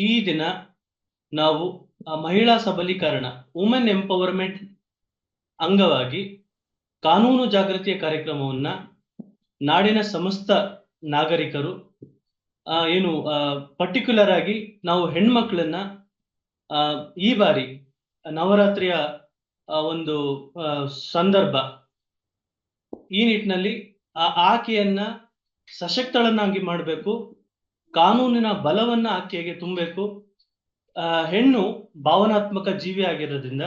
ಈ ದಿನ ನಾವು ಮಹಿಳಾ ಸಬಲೀಕರಣ ವುಮೆನ್ ಎಂಪವರ್ಮೆಂಟ್ ಅಂಗವಾಗಿ ಕಾನೂನು ಜಾಗೃತಿಯ ಕಾರ್ಯಕ್ರಮವನ್ನ ನಾಡಿನ ಸಮಸ್ತ ನಾಗರಿಕರು ಏನು ಪರ್ಟಿಕ್ಯುಲರ್ ಆಗಿ ನಾವು ಹೆಣ್ಮಕ್ಳನ್ನ ಈ ಬಾರಿ ನವರಾತ್ರಿಯ ಒಂದು ಸಂದರ್ಭ ಈ ನಿಟ್ಟಿನಲ್ಲಿ ಆಕೆಯನ್ನ ಸಶಕ್ತಳನ್ನಾಗಿ ಮಾಡಬೇಕು, ಕಾನೂನಿನ ಬಲವನ್ನ ಆಕೆಗೆ ತುಂಬಬೇಕು. ಹೆಣ್ಣು ಭಾವನಾತ್ಮಕ ಜೀವಿ ಆಗಿರೋದ್ರಿಂದ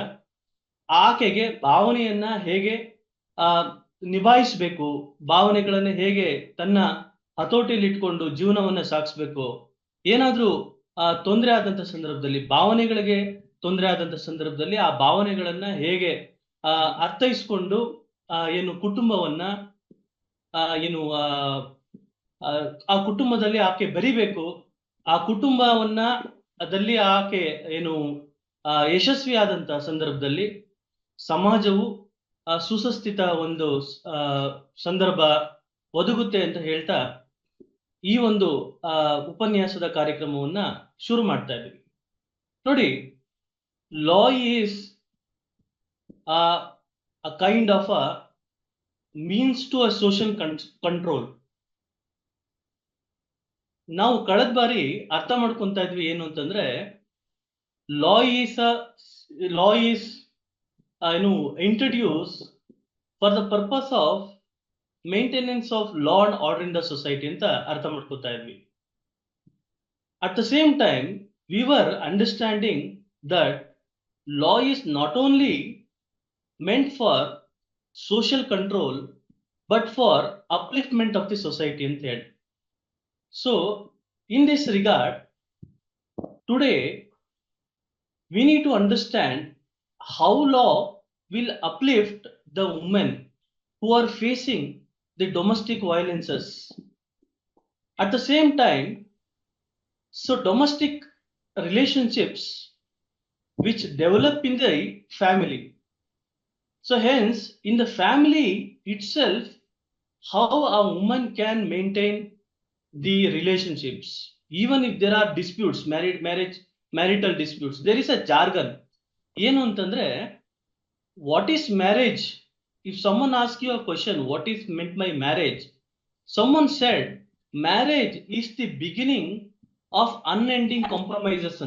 ಆಕೆಗೆ ಭಾವನೆಯನ್ನ ಹೇಗೆ ನಿಭಾಯಿಸಬೇಕು, ಭಾವನೆಗಳನ್ನ ಹೇಗೆ ತನ್ನ ಹತೋಟಿಯಲ್ಲಿ ಇಟ್ಕೊಂಡು ಜೀವನವನ್ನ ಸಾಗಿಸ್ಬೇಕು, ಏನಾದ್ರೂ ತೊಂದರೆ ಆದಂತ ಸಂದರ್ಭದಲ್ಲಿ, ಭಾವನೆಗಳಿಗೆ ತೊಂದರೆ ಆದಂತ ಸಂದರ್ಭದಲ್ಲಿ ಆ ಭಾವನೆಗಳನ್ನ ಹೇಗೆ ಅರ್ಥೈಸ್ಕೊಂಡು ಏನು ಕುಟುಂಬವನ್ನ ಏನು ಆ ಕುಟುಂಬದಲ್ಲಿ ಆಕೆ ಬೆರಿಬೇಕು, ಆ ಕುಟುಂಬವನ್ನ ಅದಲ್ಲಿ ಆಕೆ ಏನು ಯಶಸ್ವಿ ಆದಂತ ಸಂದರ್ಭದಲ್ಲಿ ಸಮಾಜವು ಸುಸಸ್ಥಿತ ಒಂದು ಸಂದರ್ಭ ಒದಗುತ್ತೆ ಅಂತ ಹೇಳ್ತಾ ಈ ಒಂದು ಉಪನ್ಯಾಸದ ಕಾರ್ಯಕ್ರಮವನ್ನ ಶುರು ಮಾಡ್ತಾ ಇದ್ದೀವಿ. ನೋಡಿ, law is a kind of a means to a social control. ನಾವು ಕಳೆದ ಬಾರಿ ಅರ್ಥ ಮಾಡ್ಕೊಂತ ಇದ್ವಿ ಏನು ಅಂತಂದ್ರೆ, ಲಾ ಈಸ್ ಏನು introduce for the purpose of maintenance of law and order in the society ಅಂತ ಅರ್ಥ ಮಾಡ್ಕೊತಾ ಇದ್ವಿ. At the same time we were understanding that law is not only meant for social control but for upliftment of the society ಅಂತ ಹೇಳಿ. So in this regard, today we need to understand how law will uplift the women who are facing the domestic violences. At the same time, so domestic relationships which develop in the family. So hence, in the family itself, how a woman can maintain the relationships, even if there are disputes, marital disputes. There is a jargon. Yenu antandre, what is marriage? If someone asks you a question, what is meant by marriage? Someone said, marriage is the beginning of unending compromises.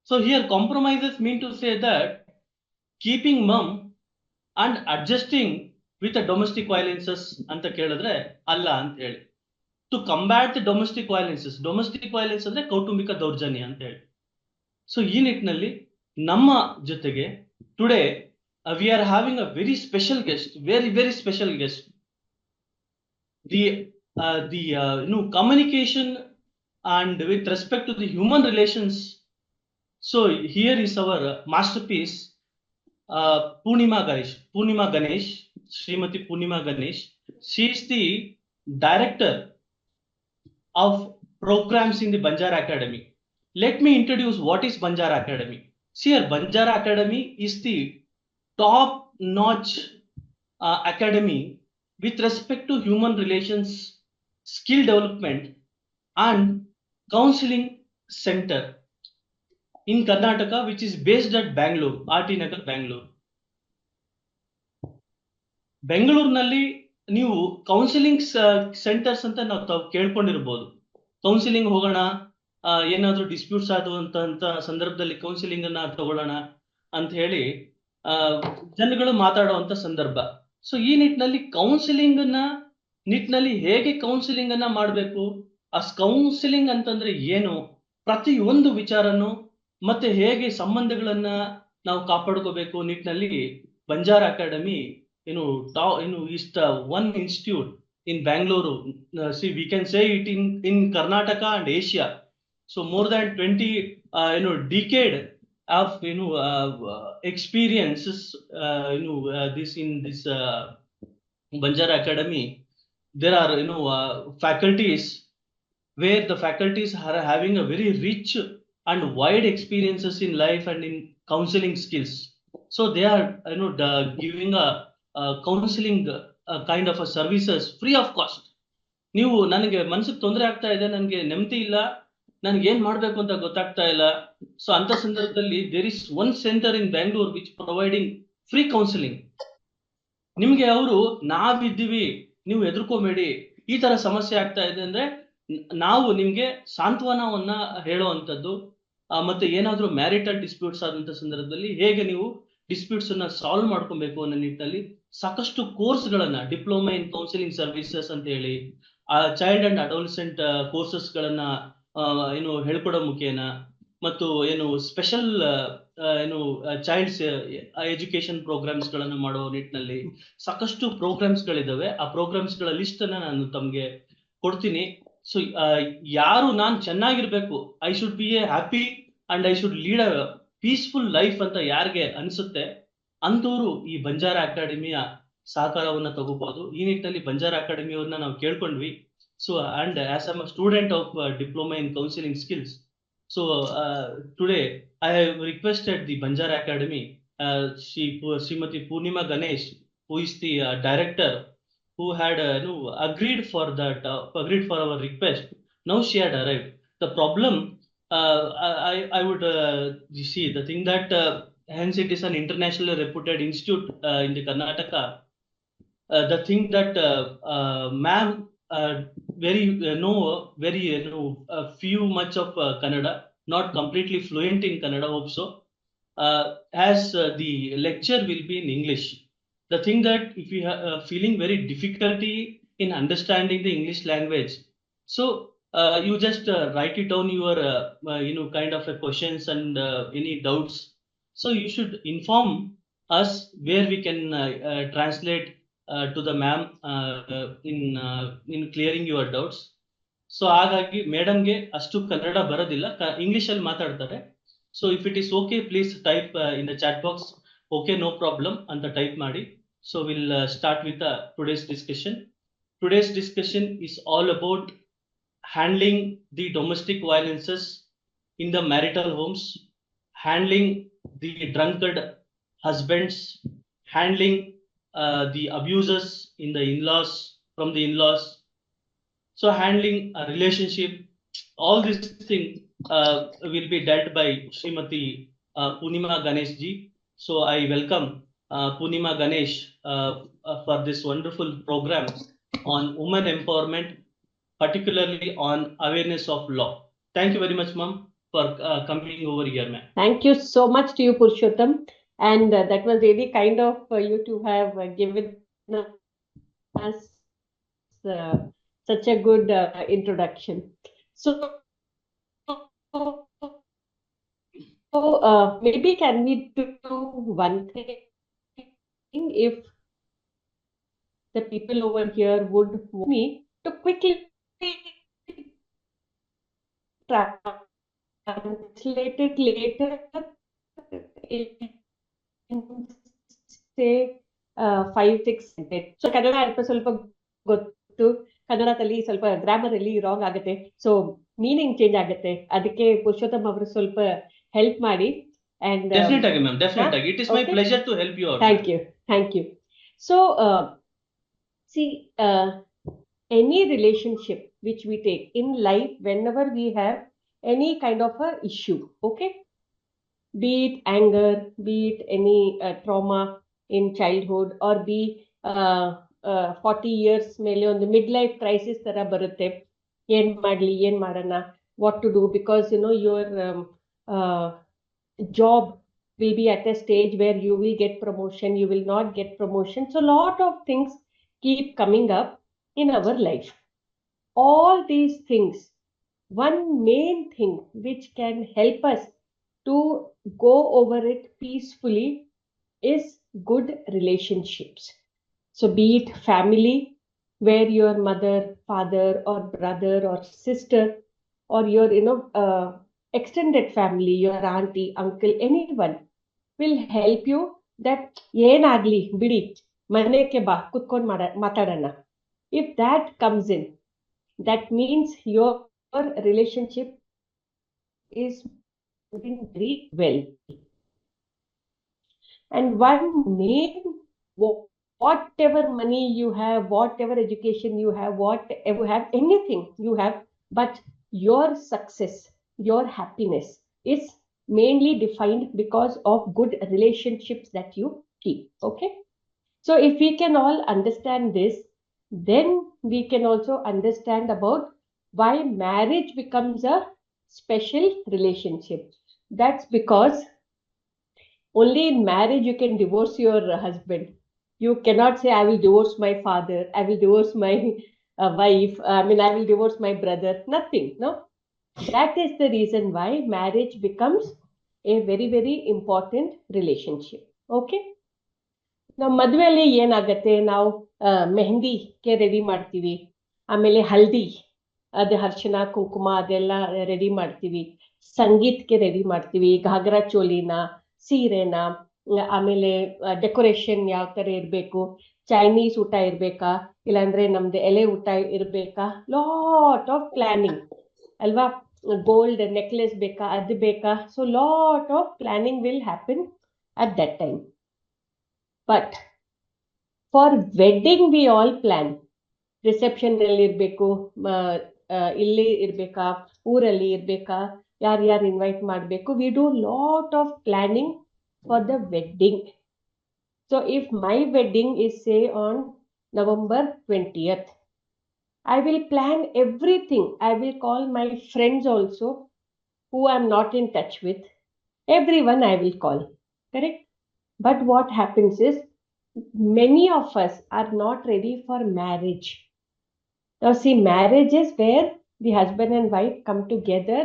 So here compromises mean to say that keeping mum and adjusting with the domestic violences anta kelidre alla anta heli. To combat the domestic violence andre kauಟುಂಬಿಕ ದೌರ್ಜನ್ಯ anta heli. So ee nitnalli namma jotege today we are having a very special guest, very special guest. The communication and with respect to the human relations. So here is our masterpiece, Poonima Ganesh, Srimati Poonima Ganesh. She is the director of programs in the Banjara Academy. Let me introduce what is Banjara Academy. See here, Banjara Academy is the top-notch academy with respect to human relations, skill development and counseling center in Karnataka, which is based at Bangalore, RT Nagar, Bangalore. ಬೆಂಗಳೂರಿನಲ್ಲಿ ನೀವು counselling centres ಅಂತ ನಾವು ಕೇಳ್ಕೊಂಡಿರ್ಬೋದು. Counselling ಹೋಗೋಣ, ಏನಾದ್ರೂ disputes ಆಗುವಂತ ಸಂದರ್ಭದಲ್ಲಿ counselling ಅನ್ನ ತಗೊಳ್ಳೋಣ ಅಂತ ಹೇಳಿ ಜನಗಳು ಮಾತಾಡುವಂತ ಸಂದರ್ಭ. ಸೊ ಈ ನಿಟ್ಟಿನಲ್ಲಿ ಕೌನ್ಸಿಲಿಂಗ್ ನಿಟ್ಟಿನಲ್ಲಿ ಹೇಗೆ ಕೌನ್ಸಿಲಿಂಗ್ ಅನ್ನ ಮಾಡಬೇಕು, ಆ ಕೌನ್ಸಿಲಿಂಗ್ ಅಂತಂದ್ರೆ ಏನು, ಪ್ರತಿಯೊಂದು ವಿಚಾರನು ಮತ್ತೆ ಹೇಗೆ ಸಂಬಂಧಗಳನ್ನ ನಾವು ಕಾಪಾಡ್ಕೋಬೇಕು ನಿಟ್ಟಿನಲ್ಲಿ Banjara academy is the one institute in Bangalore. See, we can say it in Karnataka and Asia. So more than 20 decade of experiences this Banjara Academy. There are faculties where the faculties are having a very rich and wide experiences in life and in counseling skills. So they are giving a counseling kind of a services free of cost. ನೀವು ನನಗೆ ಮನಸ್ಸಿಗೆ ತೊಂದರೆ ಆಗ್ತಾ ಇದೆ, ನನಗೆ ನೆಮ್ಮದಿ ಇಲ್ಲ, ನನ್ಗೆ ಏನ್ ಮಾಡ್ಬೇಕು ಅಂತ ಗೊತ್ತಾಗ್ತಾ ಇಲ್ಲ. ಸೊ ಅಂತ ಸಂದರ್ಭದಲ್ಲಿ there is one centre in Bangalore which providing free counselling. ನಿಮ್ಗೆ ಅವರು ನಾವಿದ್ದೀವಿ, ನೀವು ಹೆದರ್ಕೋಬೇಡಿ, ಈ ತರ ಸಮಸ್ಯೆ ಆಗ್ತಾ ಇದೆ ಅಂದ್ರೆ ನಾವು ನಿಮ್ಗೆ ಸಾಂತ್ವನವನ್ನ ಹೇಳುವಂಥದ್ದು, ಮತ್ತೆ ಏನಾದ್ರೂ ಮ್ಯಾರಿಟಲ್ ಡಿಸ್ಪ್ಯೂಟ್ಸ್ ಆದಂತ ಸಂದರ್ಭದಲ್ಲಿ ಹೇಗೆ ನೀವು ಡಿಸ್ಪ್ಯೂಟ್ಸ್ ಅನ್ನ ಸಾಲ್ವ್ ಮಾಡ್ಕೊಬೇಕು ಅನ್ನೋ ನಿಟ್ಟಿನಲ್ಲಿ ಸಾಕಷ್ಟು ಕೋರ್ಸ್ ಗಳನ್ನ, ಡಿಪ್ಲೊಮಾ ಇನ್ ಕೌನ್ಸಿಲಿಂಗ್ ಸರ್ವಿಸಸ್ ಅಂತ ಹೇಳಿ, ಚೈಲ್ಡ್ ಅಂಡ್ ಅಡೋಲ್ಸೆಂಟ್ ಕೋರ್ಸಸ್ ಗಳನ್ನ ಏನು ಹೇಳ್ಕೊಡೋ ಮುಖೇನ, ಮತ್ತು ಏನು ಸ್ಪೆಷಲ್ ಏನು ಚೈಲ್ಡ್ಸ್ ಎಜುಕೇಶನ್ ಪ್ರೋಗ್ರಾಮ್ಸ್ ಗಳನ್ನ ಮಾಡೋ ನಿಟ್ಟಿನಲ್ಲಿ ಸಾಕಷ್ಟು ಪ್ರೋಗ್ರಾಮ್ಸ್ ಗಳಿದಾವೆ. ಆ ಪ್ರೋಗ್ರಾಮ್ಸ್ ಗಳ ಲಿಸ್ಟ್ ಅನ್ನ ನಾನು ತಮ್ಗೆ ಕೊಡ್ತೀನಿ. ಸೊ ಯಾರು ನಾನ್ ಚೆನ್ನಾಗಿರ್ಬೇಕು, I should B A happy and I should lead a peaceful life ಅಂತ ಯಾರಿಗೆ ಅನ್ಸುತ್ತೆ ಅಂತವರು ಈ ಬಂಜಾರ ಅಕಾಡೆಮಿಯ ಸಹಕಾರವನ್ನ ತಗೋಬಹುದು. ಈ ನಿಟ್ಟಿನಲ್ಲಿ ಬಂಜಾರ ಅಕಾಡೆಮಿಯವ್ರನ್ನ ನಾವು ಕೇಳ್ಕೊಂಡ್ವಿ. So and as am a student of diploma in counselling skills, so today I have requested the Banjara Academy, Srimati Purnima Ganesh, who is the director, who had agreed for that, agreed for our request. Now she had arrived. The problem, I would see the thing that hence it is an internationally reputed institute in the Karnataka. The thing that ma'am very few much of Kannada, not completely fluent in Kannada, hope so, as the lecture will be in English. The thing that if you are feeling very difficulty in understanding the English language, so you just write it down your kind of a questions and any doubts. So you should inform us where we can translate to the ma'am in clearing your doubts. So ಹಾಗಾಗಿ ಮೇಡಮ್ಗೆ ಅಷ್ಟು ಕನ್ನಡ ಬರೋದಿಲ್ಲ, English ಅಲ್ಲಿ ಮಾತಾಡ್ತಾರೆ. So if it is okay, please type in the chat box okay no problem ಅಂತ type ಮಾಡಿ. So will start with today's discussion. Today's discussion is all about handling the domestic violences in the marital homes, handling the drunkard husbands, handling the abusers in the in-laws, from the in-laws. So handling a relationship, all these things will be dealt by Srimati Purnima Ganesh ji. So I welcome Purnima Ganesh for this wonderful program on women empowerment, particularly on awareness of law. Thank you very much, ma'am, for coming over here, ma'am. Thank you so much to you, Purushottam. And that was really kind of you to have given us such a good introduction. So maybe can we do one thing? If the people over here would want me to quickly translate it later in say 5-6 sentences. So Kannada alpa ಸ್ವಲ್ಪ ಗೊತ್ತು, ಕನ್ನಡದಲ್ಲಿ ಸ್ವಲ್ಪ grammar ಅಲ್ಲಿ wrong ಆಗುತ್ತೆ, so meaning change ಆಗುತ್ತೆ. ಅದಕ್ಕೆ ಪುರುಷೋತ್ತಮ್ ಅವರು ಸ್ವಲ್ಪ ಹೆಲ್ಪ್ ಮಾಡಿ. And definitely ma'am, definitely it is my pleasure to help you out. Thank you. So see, any relationship which we take in life, whenever we have any kind of a issue, okay, be it anger, be it any trauma in childhood, or be 40 years ಮೇಲೆ ಒಂದು mid life crisis ತರ ಬರುತ್ತೆ. ಏನ್ ಮಾಡ್ಲಿ, ಏನ್ ಮಾಡೋಣ, what to do, because your job will be at a stage where you will get promotion, you will not get promotion. So lot of things keep coming up in our life. All these things, one main thing which can help us to go over it peacefully is good relationships. So be it family, where your mother, father, or brother, or sister, or your extended family, your auntie, uncle, anyone will help you that ಏನagli ಬಿಡಿ ಮನೆಗೆ ಬಾ ಕುತ್ಕೊಂಡು ಮಾತಾಡೋಣ. If that comes in, that means your relationship is moving very well. And one main, whatever money you have, whatever education you have, whatever you have, anything you have, but your success your happiness is mainly defined because of good relationships that you keep. Okay, so if we can all understand this, then we can also understand about why marriage becomes a special relationship. That's because only in marriage you can divorce your husband. You cannot say, I will divorce my father, I will divorce my wife, I will divorce my brother. Nothing, no? That is the reason why marriage becomes a very, very important relationship. Okay? ನಾವು ಮದುವೆಯಲ್ಲಿ ಏನಾಗತ್ತೆ, ನಾವು ಮೆಹಂದಿಗೆ ready ಮಾಡ್ತೀವಿ, ಆಮೇಲೆ ಹಲ್ದಿ, ಅದು ಅರ್ಶಿನ ಕುಂಕುಮ ಅದೆಲ್ಲ ರೆಡಿ ಮಾಡ್ತೀವಿ, ಸಂಗೀತಕ್ಕೆ ರೆಡಿ ಮಾಡ್ತೀವಿ, ಘಾಗ್ರಾ ಚೋಲಿನ, ಸೀರೆನ, ಆಮೇಲೆ ಡೆಕೋರೇಷನ್ ಯಾವ ತರ ಇರಬೇಕು, ಚೈನೀಸ್ ಊಟ ಇರ್ಬೇಕಾ, ಇಲ್ಲಾಂದ್ರೆ ನಮ್ದು ಎಲೆ ಊಟ ಇರ್ಬೇಕಾ, ಲಾಟ್ ಆಫ್ ಪ್ಲಾನಿಂಗ್ ಅಲ್ವಾ. ಗೋಲ್ಡ್ ನೆಕ್ಲೆಸ್ ಬೇಕಾ, ಅದು ಬೇಕಾ, so lot of planning will happen at that time. But for wedding we all plan. Reception ಅಲ್ಲಿ ಇರ್ಬೇಕು, ಇಲ್ಲಿ ಇರ್ಬೇಕಾ, ಊರಲ್ಲಿ ಇರ್ಬೇಕಾ, ಯಾರ್ಯಾರು ಇನ್ವೈಟ್ ಮಾಡಬೇಕು, we do lot of planning for the wedding. So if my wedding is say on November 20th, I will plan everything. I will call my friends also who I'm not in touch with. Everyone I will call. Correct? But what happens is, many of us are not ready for marriage. Now see, marriage is where the husband and wife come together,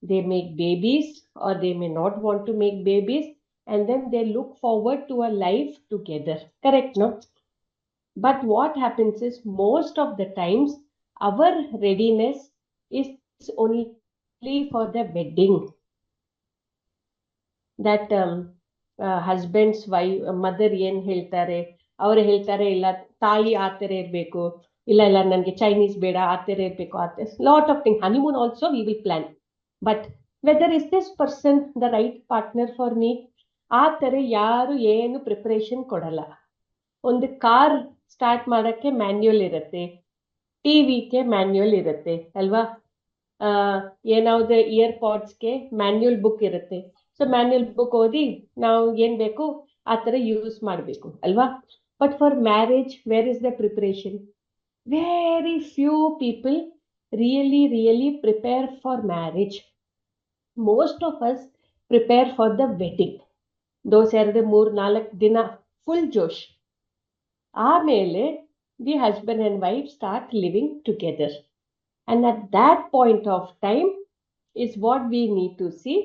they make babies or they may not want to make babies, and then they look forward to a life together. Correct, no? But what happens is, most of the times our readiness is only for the wedding. That husband's wife, mother ಏನ್ ಹೇಳ್ತಾರೆ, ಅವರು ಹೇಳ್ತಾರೆ ಇಲ್ಲ ತಾಳಿ ಆ ಥರ ಇರಬೇಕು, ಇಲ್ಲ ಇಲ್ಲ ನನಗೆ ಚೈನೀಸ್ ಬೇಡ, ಆ ಥರ ಇರಬೇಕು, ಆ ಥರ lot of thing. Honeymoon also we will plan. But whether is this person the right partner for me, ಆ ಥರ ಯಾರು ಏನು ಪ್ರಿಪರೇಷನ್ ಕೊಡಲ್ಲ. ಒಂದು ಕಾರ್ ಸ್ಟಾರ್ಟ್ ಮಾಡೋಕ್ಕೆ ಮ್ಯಾನ್ಯುಯಲ್ ಇರುತ್ತೆ, ಟಿವಿಗೆ ಮ್ಯಾನ್ಯುಯಲ್ ಇರುತ್ತೆ ಅಲ್ವಾ, ಏನಾவது ಇಯರ್ಪಾಡ್ಸ್ಗೆ ಮ್ಯಾನ್ಯುಯಲ್ ಬುಕ್ ಇರುತ್ತೆ. ಸೊ ಮ್ಯಾನ್ಯುಯಲ್ ಬುಕ್ ಓದಿ ನಾವು ಏನ್ ಬೇಕು ಆ ಥರ ಯೂಸ್ ಮಾಡಬೇಕು ಅಲ್ವಾ. But for marriage where is the preparation? Very few people really prepare for marriage. Most of us prepare for the wedding. those 2-3-4 ದಿನ ಫುಲ್ ಜೋಶ್. ಆಮೇಲೆ the husband and wife start living together. And at that point of time is what we need to see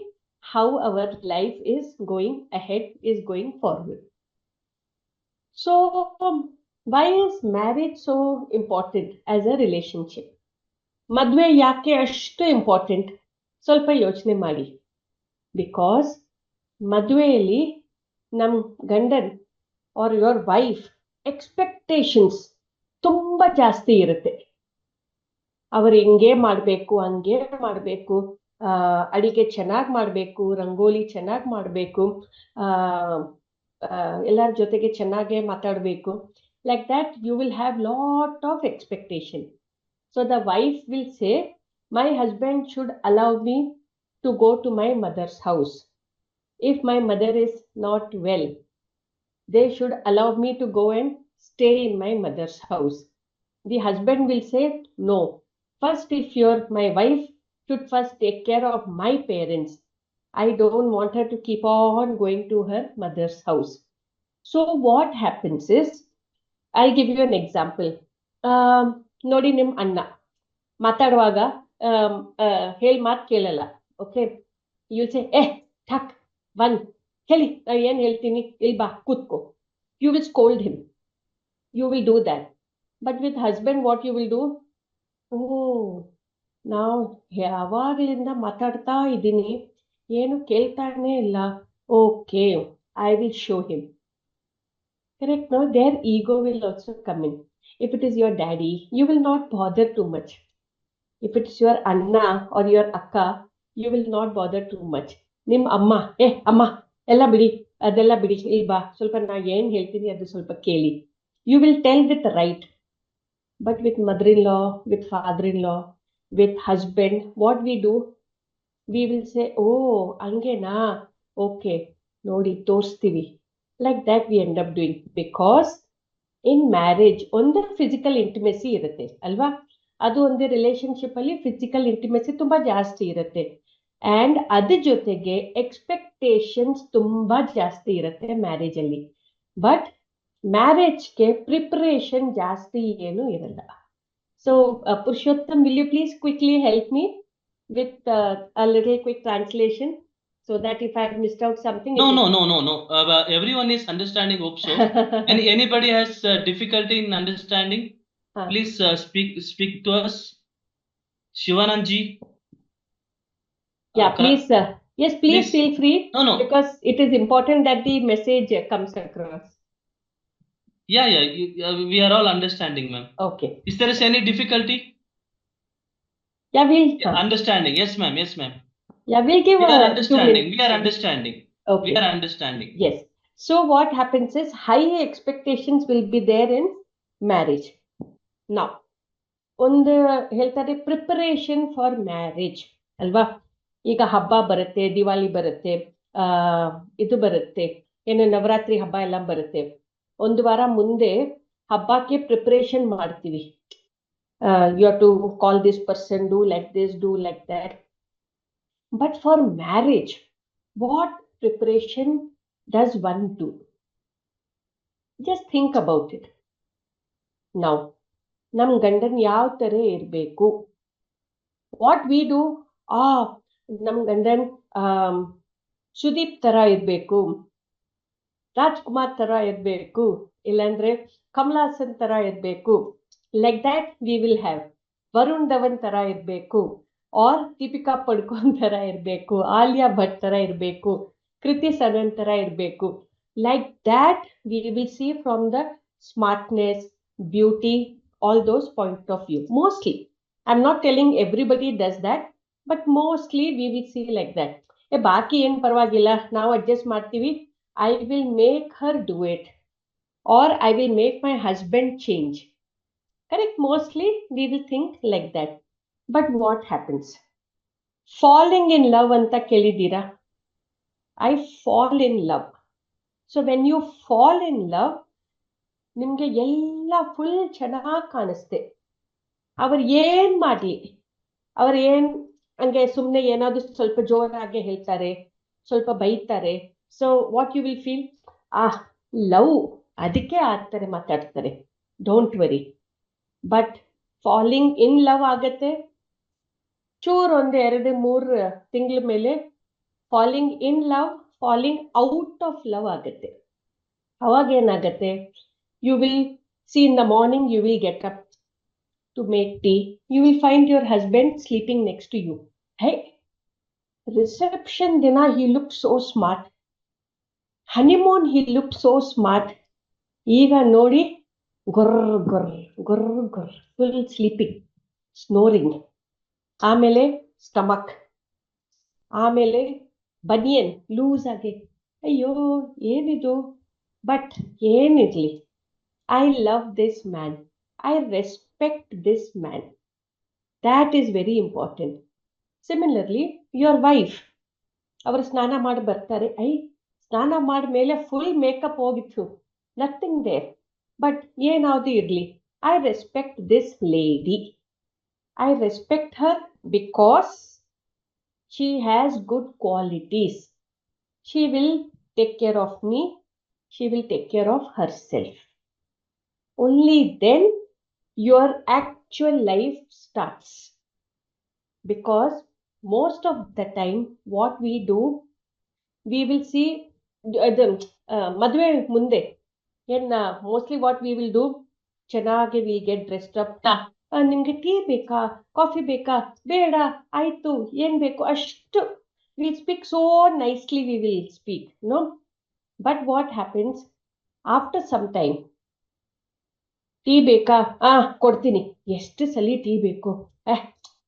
how our life is going ahead, is going forward. So why is marriage so important as a relationship? ಮದುವೆ ಯಾಕೆ ಅಷ್ಟು important? ಸ್ವಲ್ಪ ಯೋಚನೆ ಮಾಡಿ. Because ಮದುವೆಯಲ್ಲಿ ನಮ್ ಗಂಡನ್ R your wife expectations ತುಂಬಾ ಜಾಸ್ತಿ ಇರುತ್ತೆ. ಅವ್ರು ಹಿಂಗೆ ಮಾಡಬೇಕು, ಹಂಗೆ ಮಾಡಬೇಕು, ಅಡಿಗೆ ಚೆನ್ನಾಗಿ ಮಾಡಬೇಕು, ರಂಗೋಲಿ ಚೆನ್ನಾಗಿ ಮಾಡಬೇಕು, ಎಲ್ಲರ ಜೊತೆಗೆ ಚೆನ್ನಾಗೆ ಮಾತಾಡಬೇಕು. Like that you will have lot of expectation. So the wife will say, my husband should allow me to go to my mother's house. If my mother is not well, they should allow me to go and stay in my mother's house. The husband will say, no, first if my wife should first take care of my parents. I don't want her to keep on going to her mother's house. So what happens is, I'll give you an example. ನೋಡಿ ನಿಮ್ ಅಣ್ಣ ಮಾತಾಡುವಾಗ ಹೇಳ್ ಮಾತು ಕೇಳಲ್ಲ. Okay, you'll say, ಠಕ್ ಬಂದ್ ಹೇಳಿ, ನಾನು ಏನ್ ಹೇಳ್ತೀನಿ, ಇಲ್ಲಿ ಬಾ ಕೂತ್ಕೋ. You will scold him, you will do that. But with husband what you will do? ನಾವು ಯಾವಾಗಲಿಂದ ಮಾತಾಡ್ತಾ ಇದ್ದೀನಿ, ಏನು ಕೇಳ್ತಾನೆ ಇಲ್ಲ. Okay, I will show him. Correct, no? There ego will also come in. If it is your daddy, you will not bother too much. If it is your anna or your akka, you will not bother too much. ನಿಮ್ ಅಮ್ಮ, ಅಮ್ಮ ಎಲ್ಲ ಬಿಡಿ, ಅದೆಲ್ಲ ಬಿಡಿ, ಇಲ್ಲಿ ಬಾ, ಸ್ವಲ್ಪ ನಾ ಏನ್ ಹೇಳ್ತೀನಿ ಅದು ಸ್ವಲ್ಪ ಕೇಳಿ. You will tell with right. But with mother in law, with father in law, with husband, what we do, we will say, oh, hangena, okay, ನೋಡಿ ತೋರಿಸ್ತೀವಿ. Like that we end up doing, because in marriage ಒಂದು physical intimacy ಇರುತ್ತೆ ಅಲ್ವಾ, ಅದು ಒಂದು relationship ಅಲ್ಲಿ physical intimacy ತುಂಬಾ ಜಾಸ್ತಿ ಇರುತ್ತೆ. ಅಂಡ್ ಅದ್ರ ಜೊತೆಗೆ ಎಕ್ಸ್ಪೆಕ್ಟೇಷನ್ಸ್ ತುಂಬಾ ಜಾಸ್ತಿ ಇರುತ್ತೆ ಮ್ಯಾರೇಜ್ ಅಲ್ಲಿ. ಬಟ್ ಮ್ಯಾರೇಜ್ಗೆ ಪ್ರಿಪರೇಷನ್ ಜಾಸ್ತಿ ಏನು ಇರಲ್ಲ. So Purushottam, will you please quickly help me with a little quick translation, so that if I have missed out something, No. Everyone is understanding, hope so. Anybody has difficulty in understanding, please speak to us. Shivanand ji. Yeah, please, yes, please feel free. No. Because it is important that the message comes across. Yeah, we are all understanding, ma'am. Okay. Is there any difficulty? Yeah, we'll understanding. Yes, ma'am. Yeah, we'll give we are understanding. We are understanding. Okay. We are understanding. Yes. So what happens is high expectations will be there in marriage. Now, ಒಂದು ಹೇಳ್ತಾರೆ preparation for marriage ಅಲ್ವಾ. ಈಗ ಹಬ್ಬ ಬರುತ್ತೆ, ದಿವಾಲಿ ಬರುತ್ತೆ, ಇದು ಬರುತ್ತೆ, ಏನು ನವರಾತ್ರಿ ಹಬ್ಬ ಎಲ್ಲ ಬರುತ್ತೆ. ಒಂದು ವಾರ ಮುಂದೆ ಹಬ್ಬಕ್ಕೆ ಪ್ರಿಪರೇಷನ್ ಮಾಡ್ತೀವಿ. You have to call this person, do like this, do like that. But for marriage, what preparation does one do? Just think about it. Now, ನಮ್ ಗಂಡನ್ ಯಾವ ತರ ಇರ್ಬೇಕು? What we do? ನಮ್ ಗಂಡನ್ ಸುದೀಪ್ ತರ ಇರ್ಬೇಕು, ರಾಜ್ಕುಮಾರ್ ತರ ಇರ್ಬೇಕು, ಇಲ್ಲಾಂದ್ರೆ ಕಮಲ್ ಹಾಸನ್ ತರ ಇರ್ಬೇಕು. Like that we will have. Varun Dhawan ತರ ಇರ್ಬೇಕು, or ದೀಪಿಕಾ ಪಡುಕೋನ್ ತರ ಇರ್ಬೇಕು, ಆಲಿಯಾ ಭಟ್ ತರ ಇರ್ಬೇಕು, ಕೃತಿ ಸನನ್ ತರ ಇರ್ಬೇಕು. Like that we will see from the smartness, beauty, all those point of view. Mostly, I'm not telling everybody does that, but mostly we will see like that. ಬಾಕಿ ಏನ್ ಪರವಾಗಿಲ್ಲ, ನಾವು ಅಡ್ಜಸ್ಟ್ ಮಾಡ್ತೀವಿ, I will make her do it, or I will make my husband change. Correct? Mostly we will think like that. But what happens? Falling in love anta kelidira? I fall in love. So when you fall in love, ನಿಮ್ಗೆ ಎಲ್ಲ full ಚೆನ್ನಾಗಿ ಕಾಣಿಸ್ತೆ. ಅವ್ರು ಏನ್ ಮಾಡ್ಲಿ, ಅವ್ರು ಹಂಗೆ ಸುಮ್ಮನೆ ಏನಾದ್ರು ಸ್ವಲ್ಪ ಜೋರಾಗಿ ಹೇಳ್ತಾರೆ, ಸ್ವಲ್ಪ ಬೈತಾರೆ. So what you will feel? Love, ಅದಕ್ಕೆ ಆ ಥರ ಮಾತಾಡ್ತಾರೆ, don't worry. But falling in love ಆಗತ್ತೆ ಚೂರ್ 1-2-3 ತಿಂಗಳ ಮೇಲೆ. Falling in love, falling out of love ಆಗತ್ತೆ. ಅವಾಗ ಏನಾಗತ್ತೆ? You will see in the morning, you will get up to make tea. You will find your husband sleeping next to you. Hey, reception dina he looked so smart. Honeymoon he looked so smart. Ega nodi, gurr, full sleeping, snoring. ಆಮೇಲೆ stomach, ಆಮೇಲೆ banian loose ಆಗಿ, ಅಯ್ಯೋ ಏನಿದು. But ಏನಿರ್ಲಿ, I love this man, I respect this man. That is very important. Similarly, your wife, ಅವರು ಸ್ನಾನ ಮಾಡಿ ಬರ್ತಾರೆ, ಸ್ನಾನ ಮಾಡಿದ್ಮೇಲೆ ಫುಲ್ ಮೇಕಪ್ ಹೋಗಿತ್ತು, ನಥಿಂಗ್ ದೇರ್. ಬಟ್ ಏನಾದ್ರು ಇರ್ಲಿ, I respect this lady. I respect her because she has good qualities. She will take care of me, she will take care of herself. Only then your actual life starts. Because most of the time what we do, we will see madve munde mostly what we will do, ಚೆನ್ನಾಗಿ we get dressed up. ನಿಮ್ಗೆ tea ಬೇಕಾ, coffee ಬೇಕಾ, ಬೇಡ, ಆಯ್ತು, ಏನ್ ಬೇಕು ಅಷ್ಟು we speak so nicely, we will speak, no? But what happens after some time? Tea ಬೇಕಾ? ಕೊಡ್ತೀನಿ. ಎಷ್ಟು ಸಲ ಟೀ ಬೇಕು?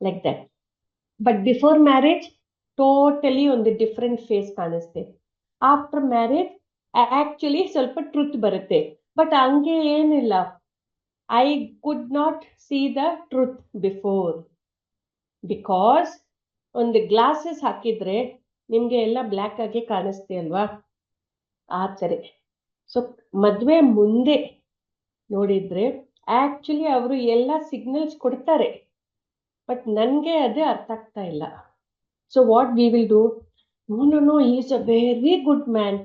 Like that. But before marriage totally ಒಂದು ಡಿಫ್ರೆಂಟ್ ಫೇಸ್ ಕಾಣಿಸ್ತೆ. ಆಫ್ಟರ್ ಮ್ಯಾರೇಜ್ ಆಕ್ಚುಲಿ ಸ್ವಲ್ಪ ಟ್ರುತ್ ಬರುತ್ತೆ. ಬಟ್ ಹಂಗೆ ಏನಿಲ್ಲ, I could not see the truth before, because ಒಂದು ಗ್ಲಾಸಸ್ ಹಾಕಿದ್ರೆ ನಿಮ್ಗೆ ಎಲ್ಲ ಬ್ಲ್ಯಾಕ್ ಆಗಿ ಕಾಣಿಸ್ತೆ ಅಲ್ವಾ, ಆ ಥರ. ಸೊ ಮದುವೆ ಮುಂದೆ ನೋಡಿದ್ರೆ ಆಕ್ಚುಲಿ ಅವರು ಎಲ್ಲ ಸಿಗ್ನಲ್ಸ್ ಕೊಡ್ತಾರೆ, ಬಟ್ ನನಗೆ ಅದೇ ಅರ್ಥ ಆಗ್ತಾ ಇಲ್ಲ. So what we will do? No, he is a very good man.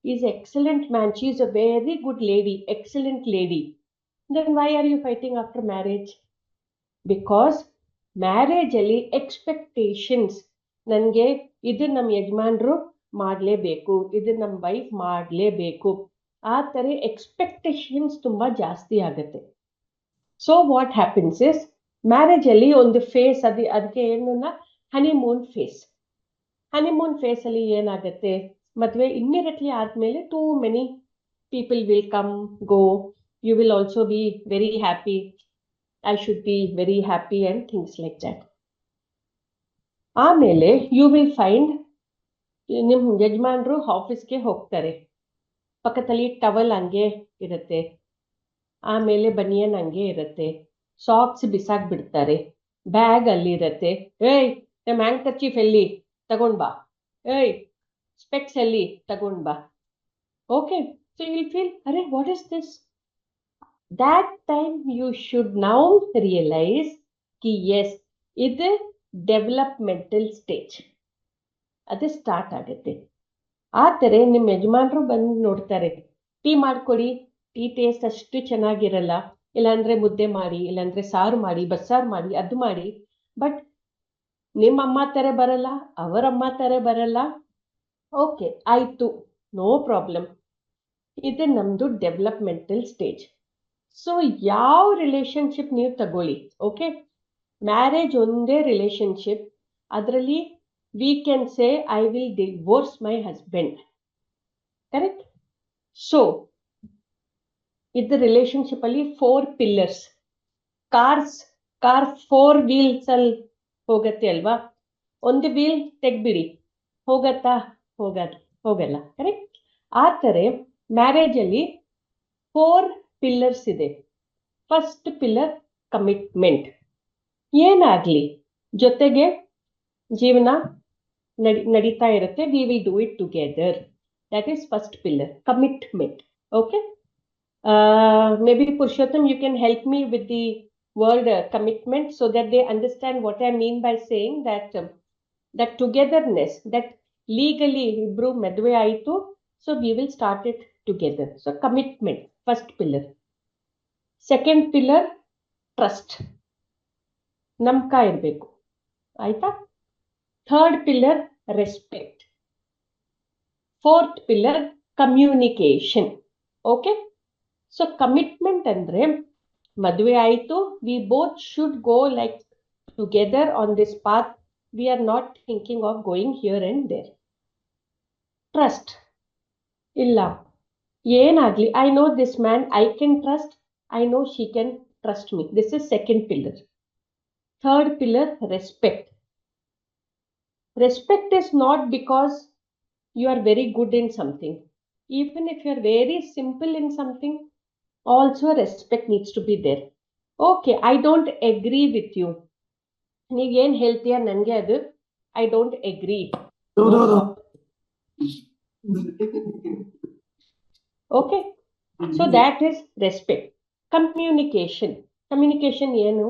He is excellent man. She is a very good lady, excellent lady. Then why are you fighting after marriage? Because marriage ಅಲ್ಲಿ expectations, ನನಗೆ ಇದು ನಮ್ಮ ಯಜಮಾನ್ರು ಮಾಡಲೇಬೇಕು, ಇದು ನಮ್ಮ wife ಮಾಡಲೇಬೇಕು, ಆ ಥರ ಎಕ್ಸ್ಪೆಕ್ಟೇಷನ್ಸ್ ತುಂಬ ಜಾಸ್ತಿ ಆಗುತ್ತೆ. ಸೊ ವಾಟ್ ಹ್ಯಾಪನ್ಸ್ ಇಸ್, ಮ್ಯಾರೇಜಲ್ಲಿ ಒಂದು ಫೇಸ್, ಅದಕ್ಕೆ ಏನು, ಹನಿಮೂನ್ ಫೇಸ್. ಹನಿಮೂನ್ ಫೇಸ್ ಅಲ್ಲಿ ಏನಾಗುತ್ತೆ, ಮದುವೆ ಇಮ್ಮಿಡಿಯೇಟ್ಲಿ ಆದ್ಮೇಲೆ too many people will come go, you will also be very happy, I should be very happy and things like that. ಆಮೇಲೆ you will find ನಿಮ್ಮ ಯಜಮಾನ್ರು ಆಫೀಸ್ಗೆ ಹೋಗ್ತಾರೆ, ಪಕ್ಕದಲ್ಲಿ ಟವಲ್ ಹಂಗೆ ಇರುತ್ತೆ, ಆಮೇಲೆ ಬನಿಯನ್ ಹಂಗೆ ಇರುತ್ತೆ, ಸಾಕ್ಸ್ ಬಿಸಾಕ್ಬಿಡ್ತಾರೆ, ಬ್ಯಾಗ್ ಅಲ್ಲಿ ಇರುತ್ತೆ, ಏಯ್ ನಮ್ಮ ಹ್ಯಾಂಡ್ ಕರ್ಚೀಫ್ ಎಲ್ಲಿ ತಗೊಂಡ್ ಬಾ, ಏಯ್ ಸ್ಪೆಕ್ಸ್ ಎಲ್ಲಿ ತಗೊಂಡ್ ಬಾ. Okay, so you will feel, ಅರೆ what is this? That time you should now realise ಕಿ ಎಸ್, ಇದು ಡೆವಲಪ್ಮೆಂಟಲ್ ಸ್ಟೇಜ್, ಅದು ಸ್ಟಾರ್ಟ್ ಆಗುತ್ತೆ. ಆ ಥರ ನಿಮ್ಮ ಯಜಮಾನ್ರು ಬಂದು ನೋಡ್ತಾರೆ, ಟೀ ಮಾಡ್ಕೊಡಿ, ಟೀ ಟೇಸ್ಟ್ ಅಷ್ಟು ಚೆನ್ನಾಗಿರಲ್ಲ, ಇಲ್ಲಾಂದ್ರೆ ಮುದ್ದೆ ಮಾಡಿ, ಇಲ್ಲಾಂದ್ರೆ ಸಾರು ಮಾಡಿ, ಬಸ್ಸಾರು ಮಾಡಿ, ಅದು ಮಾಡಿ, ಬಟ್ ನಿಮ್ಮ ಅಮ್ಮ ಥರ ಬರಲ್ಲ, ಅವರಮ್ಮ ಥರ ಬರಲ್ಲ. ಓಕೆ ಆಯಿತು, ನೋ ಪ್ರಾಬ್ಲಮ್. ಇದು ನಮ್ಮದು ಡೆವಲಪ್ಮೆಂಟಲ್ ಸ್ಟೇಜ್. ಸೊ ಯಾವ ರಿಲೇಷನ್ಶಿಪ್ ನೀವು ತಗೊಳ್ಳಿ, ಓಕೆ, ಮ್ಯಾರೇಜ್ ಒಂದೇ ರಿಲೇಷನ್ಶಿಪ್, ಅದರಲ್ಲಿ we can say I will divorce my husband, correct? So ಇದು ರಿಲೇಷನ್ಶಿಪ್ ಅಲ್ಲಿ 4 ಪಿಲ್ಲರ್ಸ್. ಕಾರ್ 4 ವೀಲ್ಸ್ ಅಲ್ಲಿ ಹೋಗತ್ತೆ ಅಲ್ವಾ, ಒಂದು ವೀಲ್ ತೆಗ್ಬಿಡಿ, ಹೋಗತ್ತಾ? ಹೋಗಲ್ಲ, ಕರೆಕ್ಟ್? ಆ ಥರ ಮ್ಯಾರೇಜ್ ಅಲ್ಲಿ 4 ಪಿಲ್ಲರ್ಸ್ ಇದೆ. First pillar commitment. ಏನಾಗ್ಲಿ ಜೊತೆಗೆ ಜೀವನ ನಡೀತಾ ಇರುತ್ತೆ, we will do it together. That is first pillar, commitment. Okay, maybe Purushottam, you can help me with the word commitment so that they understand what I mean by saying that that togetherness, that legally ibru madve aitu, so we will start it together. So commitment, first pillar. Second pillar, trust, namka irbeku, aita. Third pillar, respect. Fourth pillar, communication. Okay, so commitment andre madve aitu, we both should go like together on this path, we are not thinking of going here and there. Trust, illa ಏನagli, I know this man, I can trust, I know she can trust me. This is second pillar. Third pillar, respect. Respect is not because you are very good in something, even if you are very simple in something, also respect needs to be there. Okay, I don't agree with you, ನೀವ್ ಏನ್ ಹೇಳ್ತೀಯ ನನ್ಗೆ ಅದು I don't agree. Okay, so that is respect. Communication ಏನು,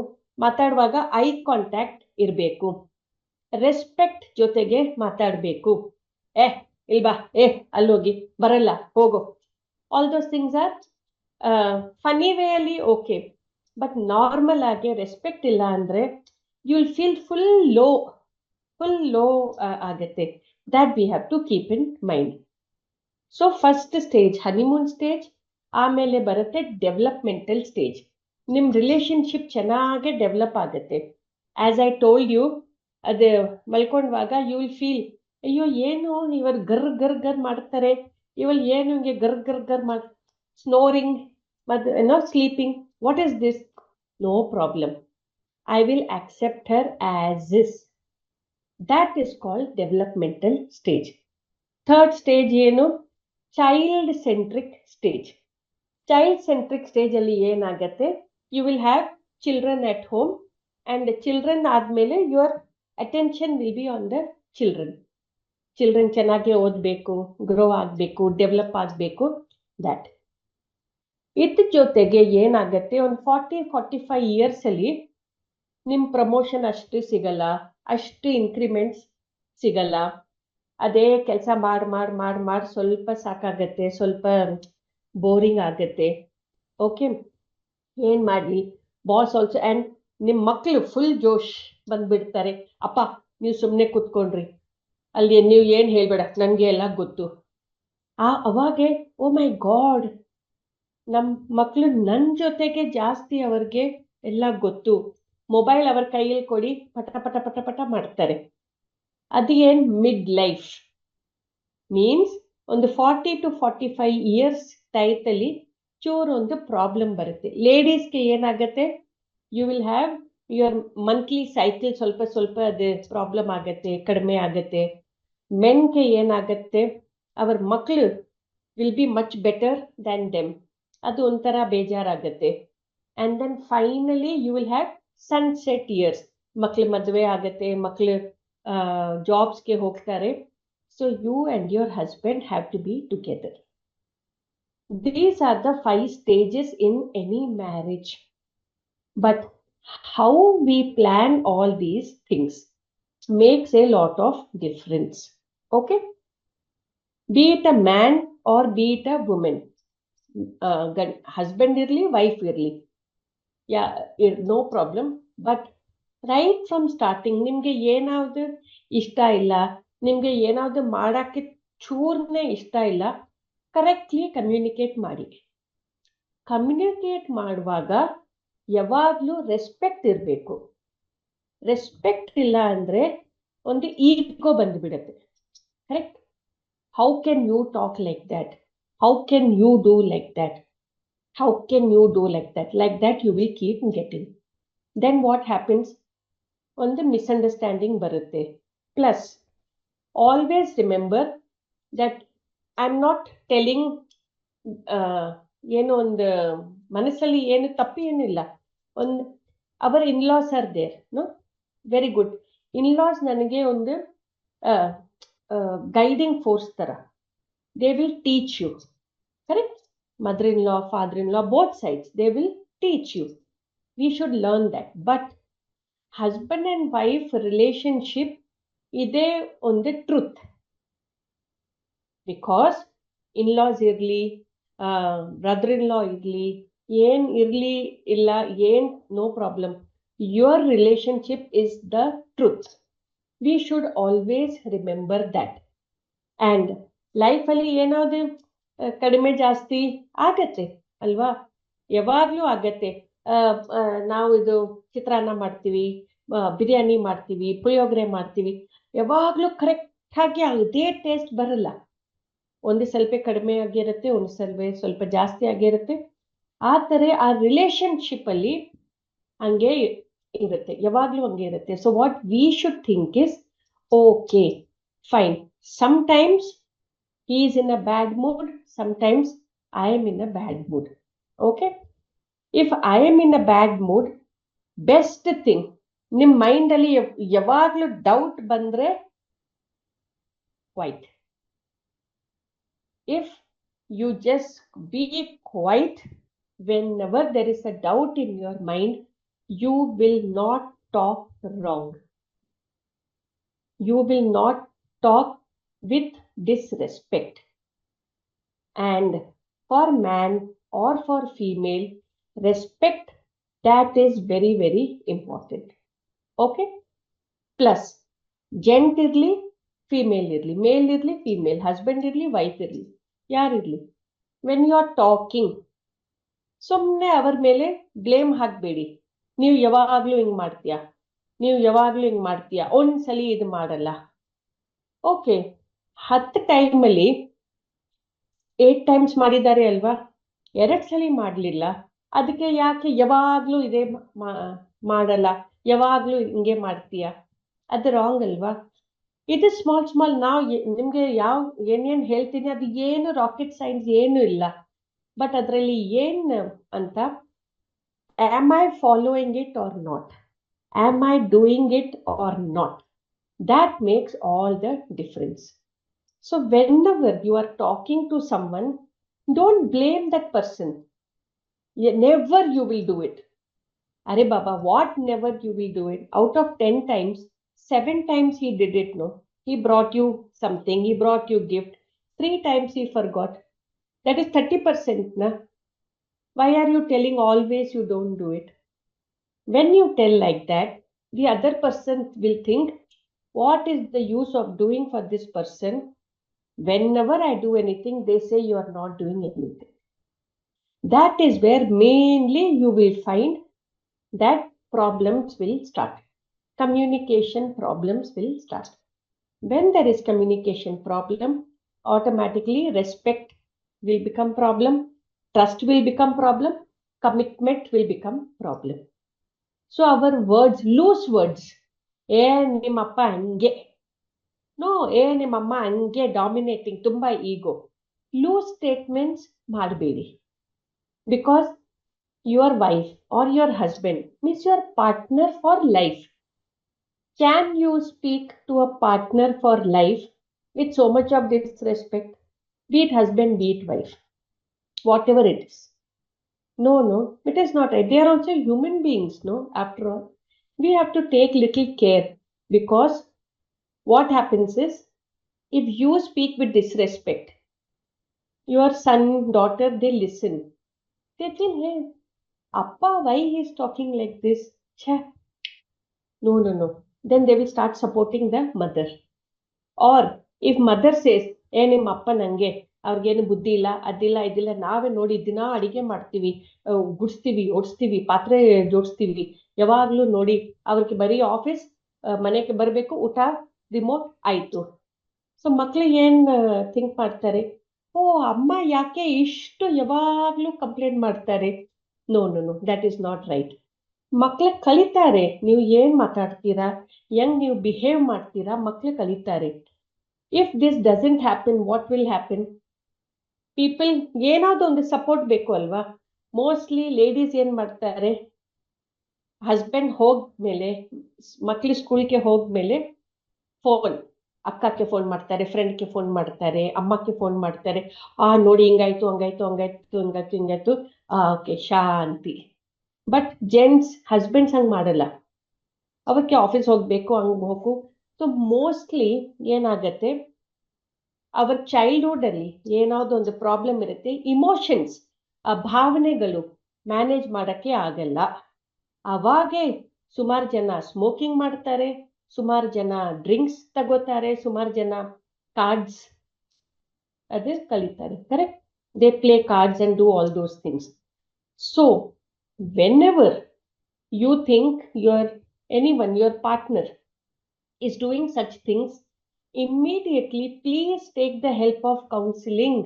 ಮಾತಾಡುವಾಗ eye contact ಇರಬೇಕು, respect ಜೊತೆಗೆ ಮಾತಾಡಬೇಕು. ಇಲ್ಬಾ, ಅಲ್ಲೋಗಿ, ಬರಲ್ಲ, ಹೋಗೋ, all those things are funny way ಅಲ್ಲಿ ಓಕೆ, ಬಟ್ ನಾರ್ಮಲ್ ಆಗಿ ರೆಸ್ಪೆಕ್ಟ್ ಇಲ್ಲ ಅಂದ್ರೆ you will feel full low agate. That we have to keep in mind. So first stage honeymoon stage, ಆಮೇಲೆ ಬರುತ್ತೆ ಡೆವಲಪ್ಮೆಂಟಲ್ ಸ್ಟೇಜ್. ನಿಮ್ ರಿಲೇಶನ್ಶಿಪ್ ಚೆನ್ನಾಗಿ develop ಆಗುತ್ತೆ. As I told you, ಅದು ಮಲ್ಕೊಂಡಾಗ ಯು ವಿಲ್ ಫೀಲ್, ಅಯ್ಯೋ ಏನು ಇವರು ಗರ್ ಮಾಡ್ತಾರೆ, ಇವಳು ಏನು ಹಿಂಗೆ ಗರ್ ಮಾಡ್, ಸ್ನೋರಿಂಗ್ ಮತ್ತು sleeping, what is this? No problem, I will accept her as is. That is called developmental stage. Third stage ಏನು, child centric stage. Child centric stage ಅಲ್ಲಿ ಏನಾಗತ್ತೆ, you will have children at home, and children ಆದ್ಮೇಲೆ you are attention will be on the children. Children ಚೆನ್ನಾಗಿ ಓದಬೇಕು, grow ಆಗಬೇಕು, develop ಆಗಬೇಕು, that. ಇದ್ರ ಜೊತೆಗೆ ಏನಾಗತ್ತೆ, ಒಂದು 40-45 ಇಯರ್ಸ್ ಅಲ್ಲಿ ನಿಮ್ ಪ್ರಮೋಷನ್ ಅಷ್ಟು ಸಿಗಲ್ಲ, ಅಷ್ಟು ಇನ್ಕ್ರಿಮೆಂಟ್ಸ್ ಸಿಗಲ್ಲ. ಅದೇ ಕೆಲಸ ಮಾಡಿ ಸ್ವಲ್ಪ ಸಾಕಾಗತ್ತೆ, ಸ್ವಲ್ಪ ಬೋರಿಂಗ್ ಆಗತ್ತೆ. ಓಕೆ, ಏನ್ ಮಾಡ್ಲಿ, ಬಾಸ್ ಆಲ್ಸೋ, ಅಂಡ್ ನಿಮ್ ಮಕ್ಳು ಫುಲ್ ಜೋಶ್ ಬಂದ್ಬಿಡ್ತಾರೆ. ಅಪ್ಪ ನೀವು ಸುಮ್ಮನೆ ಕೂತ್ಕೊಂಡ್ರಿ, ಅಲ್ಲಿ ನೀವು ಏನ್ ಹೇಳ್ಬೇಡ, ನನ್ಗೆ ಎಲ್ಲ ಗೊತ್ತು. ಅವಾಗೆ ಓ ಮೈ ಗಾಡ್, ನಮ್ ಮಕ್ಳು ನನ್ ಜೊತೆಗೆ ಜಾಸ್ತಿ ಅವ್ರಿಗೆ ಎಲ್ಲ ಗೊತ್ತು. ಮೊಬೈಲ್ ಅವ್ರ ಕೈಯಲ್ಲಿ ಕೊಡಿ, ಪಟ ಪಟ ಪಟ ಪಟ ಮಾಡ್ತಾರೆ. ಅದು ಏನ್ ಮಿಡ್ ಲೈಫ್ ಮೀನ್ಸ್ ಒಂದು 40-45 ಇಯರ್ಸ್ ಟೈತಲ್ಲಿ ಚೂರು ಒಂದು ಪ್ರಾಬ್ಲಮ್ ಬರುತ್ತೆ. ಲೇಡೀಸ್ಗೆ ಏನಾಗತ್ತೆ, you will have your monthly cycle ಸ್ವಲ್ಪ ಅದು ಪ್ರಾಬ್ಲಮ್ ಆಗತ್ತೆ, ಕಡಿಮೆ ಆಗತ್ತೆ. ಮೆನ್ಗೆ ಏನಾಗತ್ತೆ, ಅವ್ರ ಮಕ್ಕಳು will be much better than them, ಅದು ಒಂಥರ ಬೇಜಾರಾಗತ್ತೆ. And then finally you will have sunset years, ಮಕ್ಳು ಮದುವೆ ಆಗತ್ತೆ, ಮಕ್ಳು ಜಾಬ್ಸ್ಗೆ ಹೋಗ್ತಾರೆ. So you and your husband have to be together. These are the 5 stages in any marriage. But how we plan all these things makes a lot of difference. Okay? Be it a man or be it a woman. Husband irli, wife irli. Yeah, no problem. But right from starting, ನಿಮ್ಗೆ ಏನಾದ್ರು ಇಷ್ಟ ಇಲ್ಲ, ನಿಮ್ಗೆ ಏನಾದ್ರು ಮಾಡಕ್ಕೆ ಚೂರ್ನೆ ಇಷ್ಟ ಇಲ್ಲ, correctly communicate ಮಾಡಿ. ಕಮ್ಯುನಿಕೇಟ್ ಮಾಡುವಾಗ ಯಾವಾಗ್ಲೂ ರೆಸ್ಪೆಕ್ಟ್ ಇರಬೇಕು. ರೆಸ್ಪೆಕ್ಟ್ ಇಲ್ಲ ಅಂದ್ರೆ ಒಂದು ಈಗೋ ಬಂದ್ಬಿಡತ್ತೆ. Correct? How can you talk like that? How can you do like that? How can you do like that? Like that you will keep getting. Then what happens? ಒಂದು misunderstanding ಬರುತ್ತೆ. Plus always remember that I am not telling ಏನೋ ಒಂದು ಮನಸ್ಸಲ್ಲಿ ಏನು ತಪ್ಪು ಏನಿಲ್ಲ. ಒಂದು our in-laws are there, no, very good. In-laws ನನಗೆ ಒಂದು ಗೈಡಿಂಗ್ ಫೋರ್ಸ್ ತರ. They will teach you. Correct? Mother in law, father in law, both sides, they will teach you. We should learn that. But husband and wife relationship ಇದೇ ಒಂದು truth. Because ಇನ್ಲಾಸ್ ಇರಲಿ, brother in ಲಾ ಇರಲಿ, ಏನ್ ಇರಲಿ ಇಲ್ಲ, ಏನ್ no problem, your relationship is the truth. We should always remember that. And ಲೈಫಲ್ಲಿ ಏನಾದ್ರು ಕಡಿಮೆ ಜಾಸ್ತಿ ಆಗತ್ತೆ ಅಲ್ವಾ? ಯಾವಾಗಲೂ ಆಗತ್ತೆ. ನಾವು ಇದು ಚಿತ್ರಾನ್ನ ಮಾಡ್ತೀವಿ, ಬಿರಿಯಾನಿ ಮಾಡ್ತೀವಿ, ಪುಳಿಯೋಗರೆ ಮಾಡ್ತೀವಿ, ಯಾವಾಗಲೂ ಕರೆಕ್ಟಾಗಿ ಅದೇ ಟೇಸ್ಟ್ ಬರಲ್ಲ. ಒಂದು ಸ್ವಲ್ಪ ಕಡಿಮೆ ಆಗಿರುತ್ತೆ, ಒಂದು ಸ್ವಲ್ಪ ಜಾಸ್ತಿ ಆಗಿರುತ್ತೆ. ಆ ಥರ ಆ ರಿಲೇಶನ್ಶಿಪ್ ಅಲ್ಲಿ ಹಂಗೆ ಇರುತ್ತೆ, ಯಾವಾಗಲೂ ಹಂಗೆ ಇರುತ್ತೆ. So what we should think is, okay fine, sometimes he is in a bad mood, sometimes I am in a bad mood. Okay? If I am in a bad mood, best thing, ನಿಮ್ಮ mind ಅಲ್ಲಿ ಯಾವಾಗಲೂ doubt ಬಂದ್ರೆ quite. If you just be quiet whenever there is a doubt in your mind, you will not talk wrong. You will not talk with disrespect. And for man or for female, respect, that is very, very important. Okay? Plus, gent irli, female irli, male irli, female, husband irli, wife irli, ಯಾರು ಇರ್ಲಿ, when you are talking ಸುಮ್ಮನೆ ಅವ್ರ ಮೇಲೆ blame ಹಾಕಬೇಡಿ. ನೀವು ಯಾವಾಗಲೂ ಹಿಂಗೆ ಮಾಡ್ತೀಯಾ, ನೀವು ಯಾವಾಗಲೂ ಹಿಂಗೆ ಮಾಡ್ತೀಯಾ, ಒಂದ್ಸಲಿ ಇದು ಮಾಡಲ್ಲ. ಓಕೆ, 10 ಟೈಮಲ್ಲಿ 8 ಟೈಮ್ಸ್ ಮಾಡಿದ್ದಾರೆ ಅಲ್ವಾ, 2 ಸಲ ಮಾಡಲಿಲ್ಲ, ಅದಕ್ಕೆ ಯಾಕೆ ಯಾವಾಗಲೂ ಇದೇ ಮಾಡಲ್ಲ, ಯಾವಾಗಲೂ ಹಿಂಗೆ ಮಾಡ್ತೀಯಾ? ಅದು ರಾಂಗ್ ಅಲ್ವಾ? ಇದು ಸ್ಮಾಲ್ ನಾವು ನಿಮಗೆ ಏನೇನು ಹೇಳ್ತೀನಿ ಅದು ಏನು ರಾಕೆಟ್ ಸೈನ್ಸ್ ಏನು ಇಲ್ಲ. ಬಟ್ ಅದರಲ್ಲಿ ಏನು ಅಂತ, am I following it or not, am I doing it or not, That makes all the difference. So whenever you are talking to someone, don't blame that person. Never you will do it. Are Baba, what never you will do it? Out of 10 times, 7 times he did it, no? He brought you something, he brought you gift. 3 times he forgot. That is 30%, na? Why are you telling always you don't do it? When you tell like that, the other person will think, what is the use of doing for this person? Whenever I do anything, they say you are not doing anything. That is where mainly you will find that problems will start. Communication problems will start. When there is communication problem, automatically respect will become problem, trust will become problem, commitment will become problem. So our words, loose words, ನಿಮ್ಮಪ್ಪ ಹಂಗೆ, no, ನಿಮ್ಮಮ್ಮ ಹಂಗೆ dominating, ತುಂಬಾ ego. Loose statements ಮಾಡಬೇಡಿ. Because your wife or your husband means your partner for life. Can you speak to a partner for life with so much of disrespect? Be it husband, be it wife, whatever it is. No, it is not right. They are also human beings, no? After all, we have to take little care, because what happens is, if you speak with disrespect, your son, daughter, they listen. They think, hey, Appa, why he is talking like this? Chha. No. Then they will start supporting the mother. Or if mother says, ನಿಮ್ಮ ಅಪ್ಪ ನಂಗೆ, ಅವ್ರಿಗೇನು ಬುದ್ಧಿ ಇಲ್ಲ, ಅದಿಲ್ಲ ಇದಿಲ್ಲ, ನಾವೇ ನೋಡಿ ದಿನ ಅಡಿಗೆ ಮಾಡ್ತೀವಿ, ಗುಡಿಸ್ತೀವಿ, ಓಡಿಸ್ತೀವಿ, ಪಾತ್ರೆ ಜೋಡಿಸ್ತೀವಿ, ಯಾವಾಗ್ಲೂ ನೋಡಿ ಅವ್ರಿಗೆ ಬರೀ ಆಫೀಸ್, ಮನೆಗೆ ಬರಬೇಕು, ಊಟ, ರಿಮೋಟ್ ಆಯ್ತು. ಸೊ ಮಕ್ಳು ಏನ್ ಥಿಂಕ್ ಮಾಡ್ತಾರೆ, ಓ ಅಮ್ಮ ಯಾಕೆ ಇಷ್ಟು ಯಾವಾಗ್ಲೂ ಕಂಪ್ಲೇಂಟ್ ಮಾಡ್ತಾರೆ? No that is not right. ಮಕ್ಳು ಕಲಿತಾರೆ, ನೀವು ಏನ್ ಮಾತಾಡ್ತೀರಾ, ಹೆಂಗ್ ನೀವು ಬಿಹೇವ್ ಮಾಡ್ತೀರಾ, ಮಕ್ಳು ಕಲಿತಾರೆ. If this doesn't happen, what will happen? People, ಏನಾದ್ರು ಒಂದು ಸಪೋರ್ಟ್ ಬೇಕು ಅಲ್ವಾ? ಮೋಸ್ಟ್ಲಿ ಲೇಡೀಸ್ ಏನ್ ಮಾಡ್ತಾರೆ, ಹಸ್ಬೆಂಡ್ ಹೋದ್ಮೇಲೆ, ಮಕ್ಳು ಸ್ಕೂಲ್ಗೆ ಹೋದ್ಮೇಲೆ ಫೋನ್, ಅಕ್ಕಕ್ಕೆ ಫೋನ್ ಮಾಡ್ತಾರೆ, ಫ್ರೆಂಡ್ಗೆ ಫೋನ್ ಮಾಡ್ತಾರೆ, ಅಮ್ಮಕ್ಕೆ ಫೋನ್ ಮಾಡ್ತಾರೆ. ನೋಡಿ ಹಿಂಗಾಯ್ತು, ಹಿಂಗಾಯ್ತು, okay Shanti. But gents, husbands ಹಂಗ್ ಮಾಡಲ್ಲ. ಅವಕ್ಕೆ ಆಫೀಸ್ ಹೋಗ್ಬೇಕು, ಹಂಗ್ ಹೋಗು. ಸೊ ಮೋಸ್ಟ್ಲಿ ಏನಾಗತ್ತೆ, ಅವರ ಚೈಲ್ಡ್ಹುಡ್ ಅಲ್ಲಿ ಏನಾದ್ರು ಒಂದು ಪ್ರಾಬ್ಲಮ್ ಇರುತ್ತೆ, ಇಮೋಷನ್ಸ್, ಆ ಭಾವನೆಗಳು ಮ್ಯಾನೇಜ್ ಮಾಡಕ್ಕೆ ಆಗಲ್ಲ. ಅವಾಗೆ ಸುಮಾರು ಜನ ಸ್ಮೋಕಿಂಗ್ ಮಾಡ್ತಾರೆ, ಸುಮಾರು ಜನ ಡ್ರಿಂಕ್ಸ್ ತಗೋತಾರೆ, ಸುಮಾರು ಜನ ಕಾರ್ಡ್ಸ್ ಅದೇ ಕಲಿತಾರೆ. Correct? They play cards and do all those things. So whenever you think your partner is doing such things, immediately please take the help of counseling.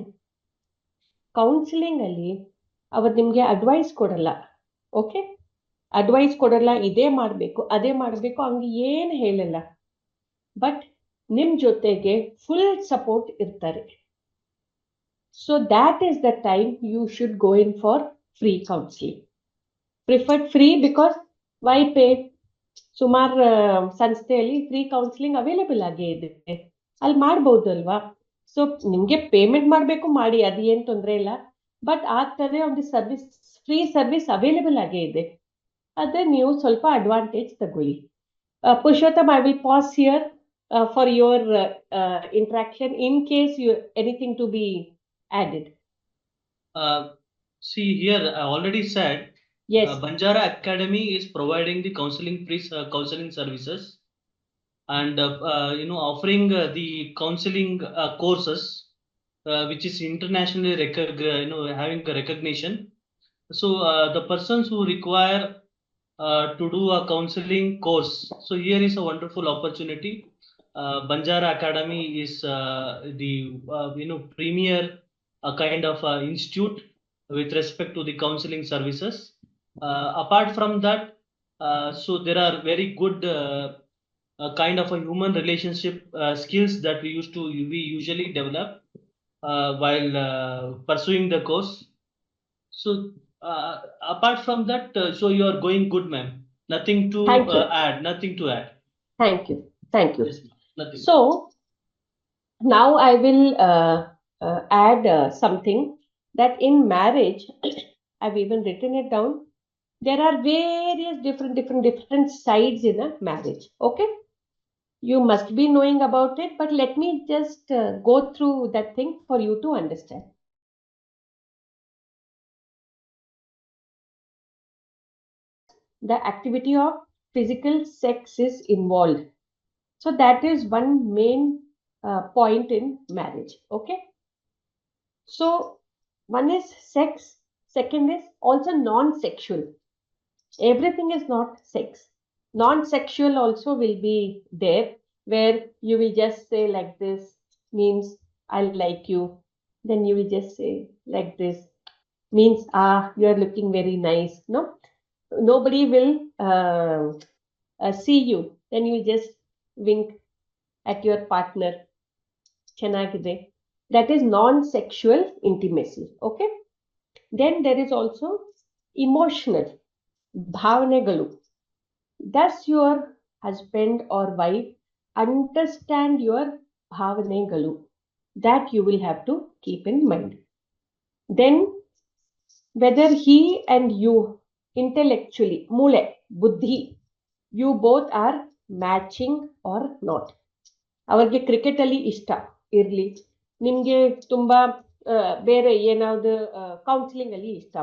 Counseling ಅಲ್ಲಿ ಅವರು ನಿಮ್ಗೆ ಅಡ್ವೈಸ್ ಕೊಡಲ್ಲ. ಓಕೆ, ಅಡ್ವೈಸ್ ಕೊಡಲ್ಲ, ಇದೇ ಮಾಡಬೇಕು ಅದೇ ಮಾಡಬೇಕು ಹಂಗೆ ಏನು ಹೇಳಲ್ಲ. ಬಟ್ ನಿಮ್ ಜೊತೆಗೆ ಫುಲ್ ಸಪೋರ್ಟ್ ಇರ್ತಾರೆ. So that is the time you should go in for free counselling. Preferred free because why pay? ಸುಮಾರು ಸಂಸ್ಥೆಯಲ್ಲಿ ಫ್ರೀ ಕೌನ್ಸಿಲಿಂಗ್ ಅವೈಲೇಬಲ್ ಆಗೇ ಇದೆ, ಅಲ್ಲಿ ಮಾಡ್ಬೋದು ಅಲ್ವಾ? ಸೊ ನಿಮ್ಗೆ ಪೇಮೆಂಟ್ ಮಾಡಬೇಕು ಮಾಡಿ, ಅದು ಏನು ತೊಂದರೆ ಇಲ್ಲ. ಬಟ್ ಆ ಥರ ಒಂದು ಸರ್ವಿಸ್, ಫ್ರೀ ಸರ್ವಿಸ್ ಅವೈಲೇಬಲ್ ಆಗೇ ಇದೆ. ಅದೇ ನೀವು ಸ್ವಲ್ಪ ಅಡ್ವಾಂಟೇಜ್ ತಗೊಳ್ಳಿ. Purushottam, I will pass here for your interaction in case you anything to be added. See here, I already said, yes, Banjara Academy is providing the free counseling services, and offering the counseling courses, which is internationally having a recognition. So the persons who require to do a counseling course, so here is a wonderful opportunity. Banjara Academy is the premier kind of institute with respect to the counseling services. Apart from that, so there are very good kind of a human relationship skills that we usually develop while pursuing the course. So apart from that, so you are going good, ma'am. Nothing to add. Thank you. Yes, Nothing. So now I will add something that in marriage, I've even written it down. There are various different sides in a marriage. Okay, you must be knowing about it, but let me just go through that thing for you to understand. The activity of physical sex is involved. So that is one main point in marriage. Okay. So one is sex, second is also non-sexual. Everything is not sex. Non-sexual also will be there, where you will just say like this, means I like you. Then you will just say like this, means you are looking very nice. No, nobody will see you. Then you just wink at your partner. Chanagide. That is non-sexual intimacy. Okay. Then there is also emotional. Bhavnegalu. Does your husband or wife understand your bhavnegalu? That you will have to keep in mind. Then whether he and you intellectually, mule, buddhi, you both are matching or not. ಅವ್ರಿಗೆ cricket ಅಲ್ಲಿ ಇಷ್ಟ ಇರ್ಲಿ, ನಿಮ್ಗೆ ತುಂಬಾ ಬೇರೆ ಏನಾದ್ರು counselling ಅಲ್ಲಿ ಇಷ್ಟ,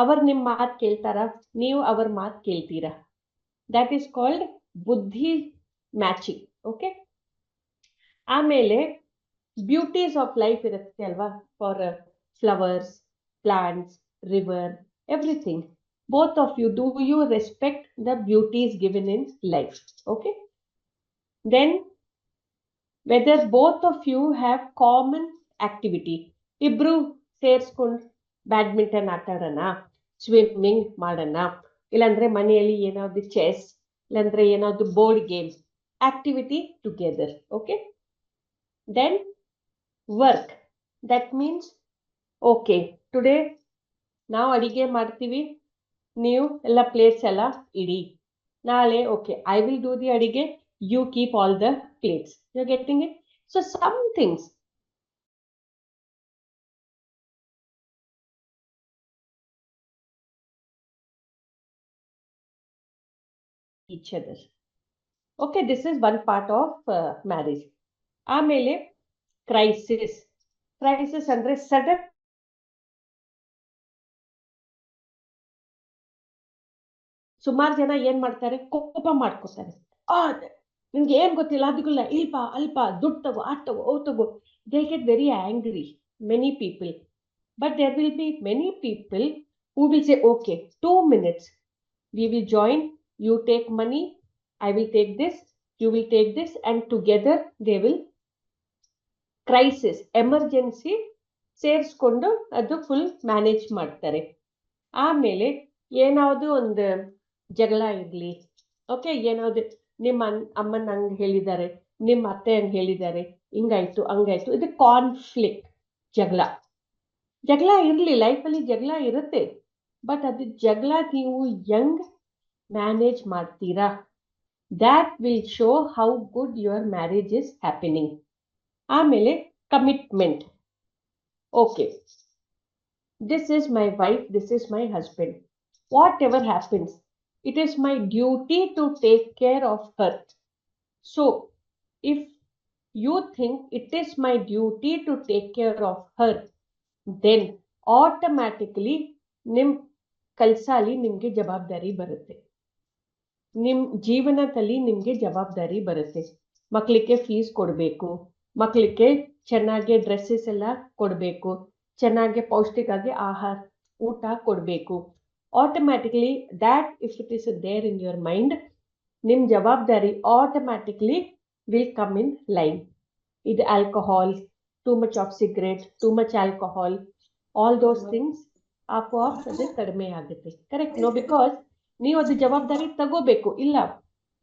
ಅವ್ರು ನಿಮ್ ಮಾತು ಕೇಳ್ತಾರ, ನೀವು ಅವ್ರ ಮಾತು ಕೇಳ್ತೀರಾ. ದಟ್ ಈಸ್ ಕಾಲ್ಡ್ ಬುದ್ಧಿ ಮ್ಯಾಚಿಂಗ್. ಓಕೆ. ಆಮೇಲೆ ಬ್ಯೂಟೀಸ್ ಆಫ್ ಲೈಫ್ ಇರುತ್ತೆ ಅಲ್ವಾ, for flowers, plants, river, everything. Both of you, do you respect the beauties given in life? Okay. Then whether both of you have common activity. Ibru ಸೇರ್ಸ್ಕೊಂಡು badminton ಆಟ ಆಡೋಣ, swimming ಮಾಡೋಣ, ಇಲ್ಲಾಂದ್ರೆ ಮನೆಯಲ್ಲಿ ಏನಾದ್ರು chess, ಇಲ್ಲಾಂದ್ರೆ ಏನಾದ್ರು board game, activity together. Okay. Then work. That means okay, today ನಾವು ಅಡಿಗೆ ಮಾಡ್ತೀವಿ, ನೀವು ಎಲ್ಲ ಪ್ಲೇಟ್ಸ್ ಎಲ್ಲ ಇಡಿ. ನಾಳೆ okay, I will do the adige, you keep all the plates. You're getting it? So some things. Each other. Okay, this is one part of marriage. ಆಮೇಲೆ crisis. Crisis ಅಂದ್ರೆ ಸಡನ್ ಸುಮಾರು ಜನ ಏನ್ ಮಾಡ್ತಾರೆ, ಕೋಪ ಮಾಡ್ಕೋತಾರೆ. ನಿಮ್ಗೆ ಏನ್ ಗೊತ್ತಿಲ್ಲ, ಅದಕ್ಕಿಲ್ಲ, ಇಲ್ಪ ಅಲ್ಪ, ದುಡ್ಡು ತಗೋ, ತಗೋ, ತಗೋ. They get very angry, many people. But there will be many people who will say, okay, 2 minutes, we will join, you take money, I will take this, you will take this, and together they will crisis, emergency ಸೇರಿಸ್ಕೊಂಡು ಅದು full manage ಮಾಡ್ತಾರೆ. ಆಮೇಲೆ ಏನಾದ್ರು ಒಂದು ಜಗಳ ಇರ್ಲಿ, okay, ಏನಾದ್ರು ನಿಮ್ಮ ಅಮ್ಮನ ಹಂಗ್ ಹೇಳಿದ್ದಾರೆ, ನಿಮ್ಮ ಅತ್ತೆ ಹಂಗ್ ಹೇಳಿದ್ದಾರೆ, ಹಿಂಗಾಯ್ತು ಹಂಗಾಯ್ತು, ಇದು ಕಾನ್ಫ್ಲಿಕ್ಟ್, ಜಗಳ. ಜಗಳ ಇರ್ಲಿ, ಲೈಫಲ್ಲಿ ಜಗಳ ಇರುತ್ತೆ, ಬಟ್ ಅದು ಜಗಳ ನೀವು ಹೆಂಗ್ ಮ್ಯಾನೇಜ್ ಮಾಡ್ತೀರಾ, that will show how good your marriage is happening. ಆಮೇಲೆ commitment. Okay, this is my wife, this is my husband. Whatever happens, it is my duty to take care of her. So if you think it is my duty to take care of her, then automatically ನಿಮ್ ಕಲ್ಸಲ್ಲಿ ನಿಮ್ಗೆ ಜವಾಬ್ದಾರಿ ಬರುತ್ತೆ, ನಿಮ್ ಜೀವನದಲ್ಲಿ ನಿಮ್ಗೆ ಜವಾಬ್ದಾರಿ ಬರುತ್ತೆ. ಮಕ್ಕಳಿಗೆ ಫೀಸ್ ಕೊಡಬೇಕು, ಮಕ್ಕಳಿಗೆ ಚೆನ್ನಾಗಿ ಡ್ರೆಸ್ಸಸ್ ಎಲ್ಲ ಕೊಡಬೇಕು, ಚೆನ್ನಾಗಿ ಪೌಷ್ಟಿಕಾಗಿ ಆಹಾರ ಊಟ ಕೊಡಬೇಕು. Automatically that if it is there in your mind, ನಿಮ್ ಜವಾಬ್ದಾರಿ automatically will come in line. ಇದು alcohol, too much of cigarette, too much alcohol, all those things ಆಪೋಆಪ್ ಅದು ಕಡಿಮೆ ಆಗುತ್ತೆ. Correct no? ಬಿಕಾಸ್ ನೀವು ಅದು ಜವಾಬ್ದಾರಿ ತಗೋಬೇಕು. ಇಲ್ಲ,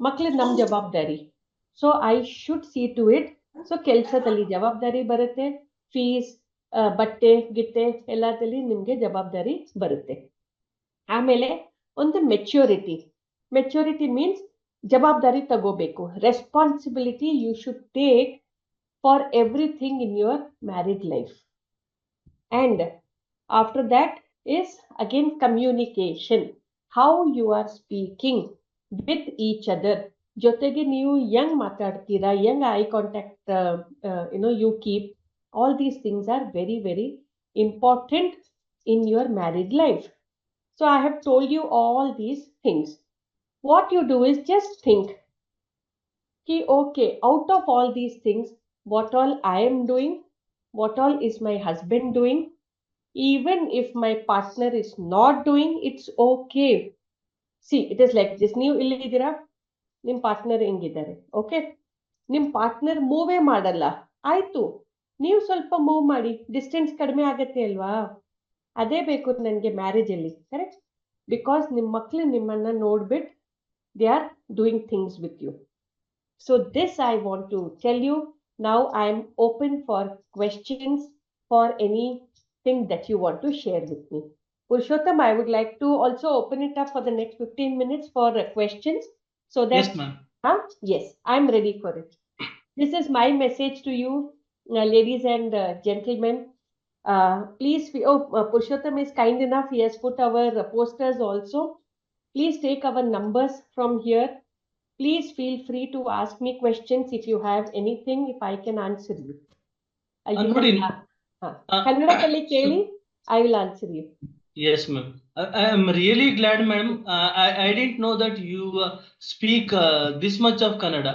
ಮಕ್ಳಿಗೆ ನಮ್ ಜವಾಬ್ದಾರಿ, so I should see to it. So ಕೆಲಸದಲ್ಲಿ ಜವಾಬ್ದಾರಿ ಬರುತ್ತೆ, ಫೀಸ್, ಬಟ್ಟೆ ಗಿಟ್ಟೆ ಎಲ್ಲದಲ್ಲಿ ನಿಮ್ಗೆ ಜವಾಬ್ದಾರಿ ಬರುತ್ತೆ. ಆಮೇಲೆ ಒಂದು ಮೆಚ್ಯೂರಿಟಿ. ಮೆಚ್ಯೂರಿಟಿ ಮೀನ್ಸ್ ಜವಾಬ್ದಾರಿ ತಗೋಬೇಕು. Responsibility you should take for everything in your married life. And after that is again communication. How you are speaking with each other. ಜೊತೆಗೆ ನೀವು ಹೆಂಗ್ ಮಾತಾಡ್ತೀರಾ, ಹೆಂಗ್ eye contact you keep. All these things are very, very important in your married life. So I have told you all these things. What you do is just think, okay, out of all these things, what all I am doing, what all is my husband doing. Even if my partner is not doing, it's okay. See, it is like this. ನೀವು ಇಲ್ಲಿದ್ದೀರಾ, ನಿಮ್ partner ಹೆಂಗಿದ್ದಾರೆ, okay, ನಿಮ್ partner ಮೂವೇ ಮಾಡಲ್ಲ, ಆಯ್ತು, ನೀವು ಸ್ವಲ್ಪ move ಮಾಡಿ, distance ಕಡಿಮೆ ಆಗತ್ತೆ ಅಲ್ವಾ? ಅದೇ ಬೇಕು ನನಗೆ ಮ್ಯಾರೇಜ್ ಅಲ್ಲಿ, ಕರೆಕ್ಟ್? ಬಿಕಾಸ್ ನಿಮ್ ಮಕ್ಳು ನಿಮ್ಮನ್ನ ನೋಡ್ಬಿಟ್ಟು they are doing things with you. So this I want to tell you. Now I am open for questions, for anything that you want to share with me. Purushottam, I would like to also open it up for the next 15 minutes for questions. So that, Yes, ma'am. yes, I'm ready for it. This is my message to you, ladies and gentlemen. Please, Purushottam is kind enough. He has put our posters also. Please take our numbers from here. Please feel free to ask me questions if you have anything, if I can answer you. You ನೋಡಿ, can, ಕನ್ನಡದಲ್ಲಿ ಕೇಳಿ, I will answer you. Yes, ma'am. I am really glad, madam. I didn't know that you speak this much of Kannada.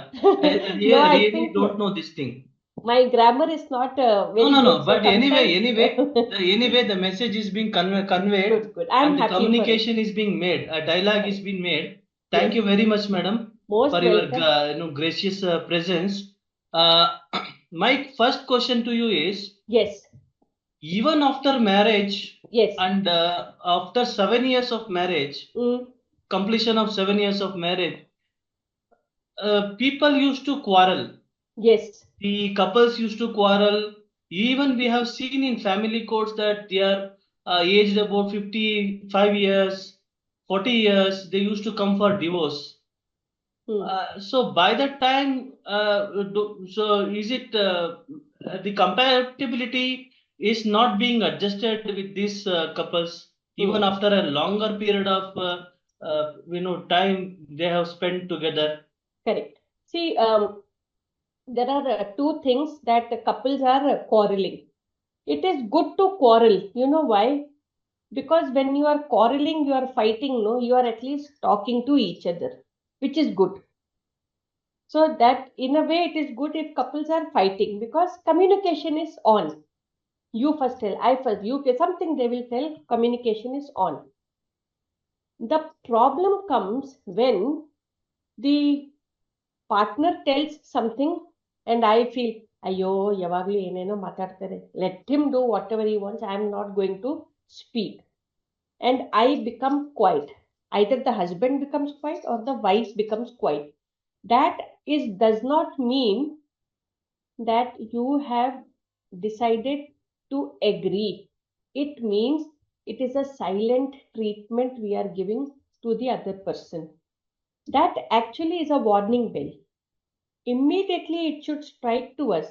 I No, I really think don't know this thing. my grammar is not very No. good. So But anyway, sometimes- the message is being conveyed, Good. I'm and the happy for it. communication is being made. A dialogue is being made. Thank Yes. you very much, madam, Most for welcome. your gracious presence. My first question to you is: Yes, even after marriage, yes. and after 7 years of marriage, completion of 7 years of marriage, people used to quarrel. Yes. The couples used to quarrel. Even we have seen in family courts that they are aged about 55 years, 40 years, they used to come for divorce. So by that time, so is it the compatibility is not being adjusted with these couples, even after a longer period of time they have spent together? Correct. See, there are two things that the couples are quarreling. It is good to quarrel. You know why? Because when you are quarreling, you are fighting, no, you are at least talking to each other, which is good. So that in a way it is good if couples are fighting, because communication is on. You first tell, I first, you something they will tell, communication is on. The problem comes when the partner tells something and I feel, ಅಯ್ಯೋ ಯಾವಾಗಲೂ ಏನೇನೋ ಮಾತಾಡ್ತಾರೆ, let him do whatever he wants, I am not going to speak, and I become quiet. Either the husband becomes quiet or the wife becomes quiet. That does not mean that you have decided to agree. It means it is a silent treatment we are giving to the other person. That actually is a warning bell. Immediately it should strike to us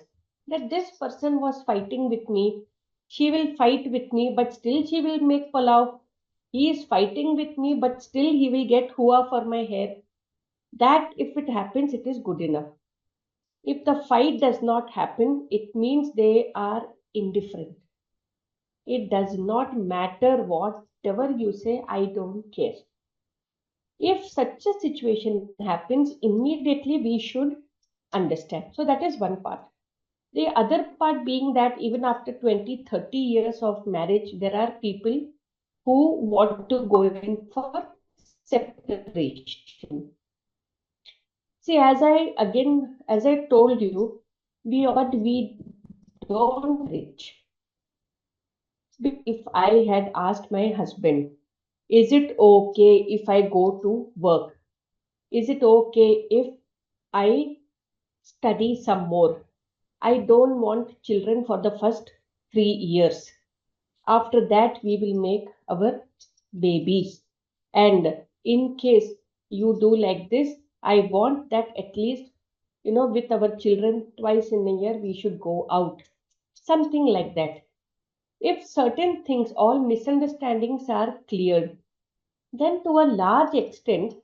that this person was fighting with me. She will fight with me, but still she will make palav. He is fighting with me, but still he will get hua for my hair. That if it happens, it is good enough. If the fight does not happen, it means they are indifferent. It does not matter whatever you say, I don't care. If such a situation happens, immediately we should understand. So that is one part. The other part being that even after 20-30 years of marriage, there are people who want to go in for separation. See, as I told you, we don't reach. If I had asked my husband, is it okay if I go to work? Is it okay if I study some more? I don't want children for the first 3 years. After that, we will make our babies. And in case you do like this, I want that at least, with our children twice in a year, we should go out. Something like that. If certain things, all misunderstandings are cleared, then to a large extent,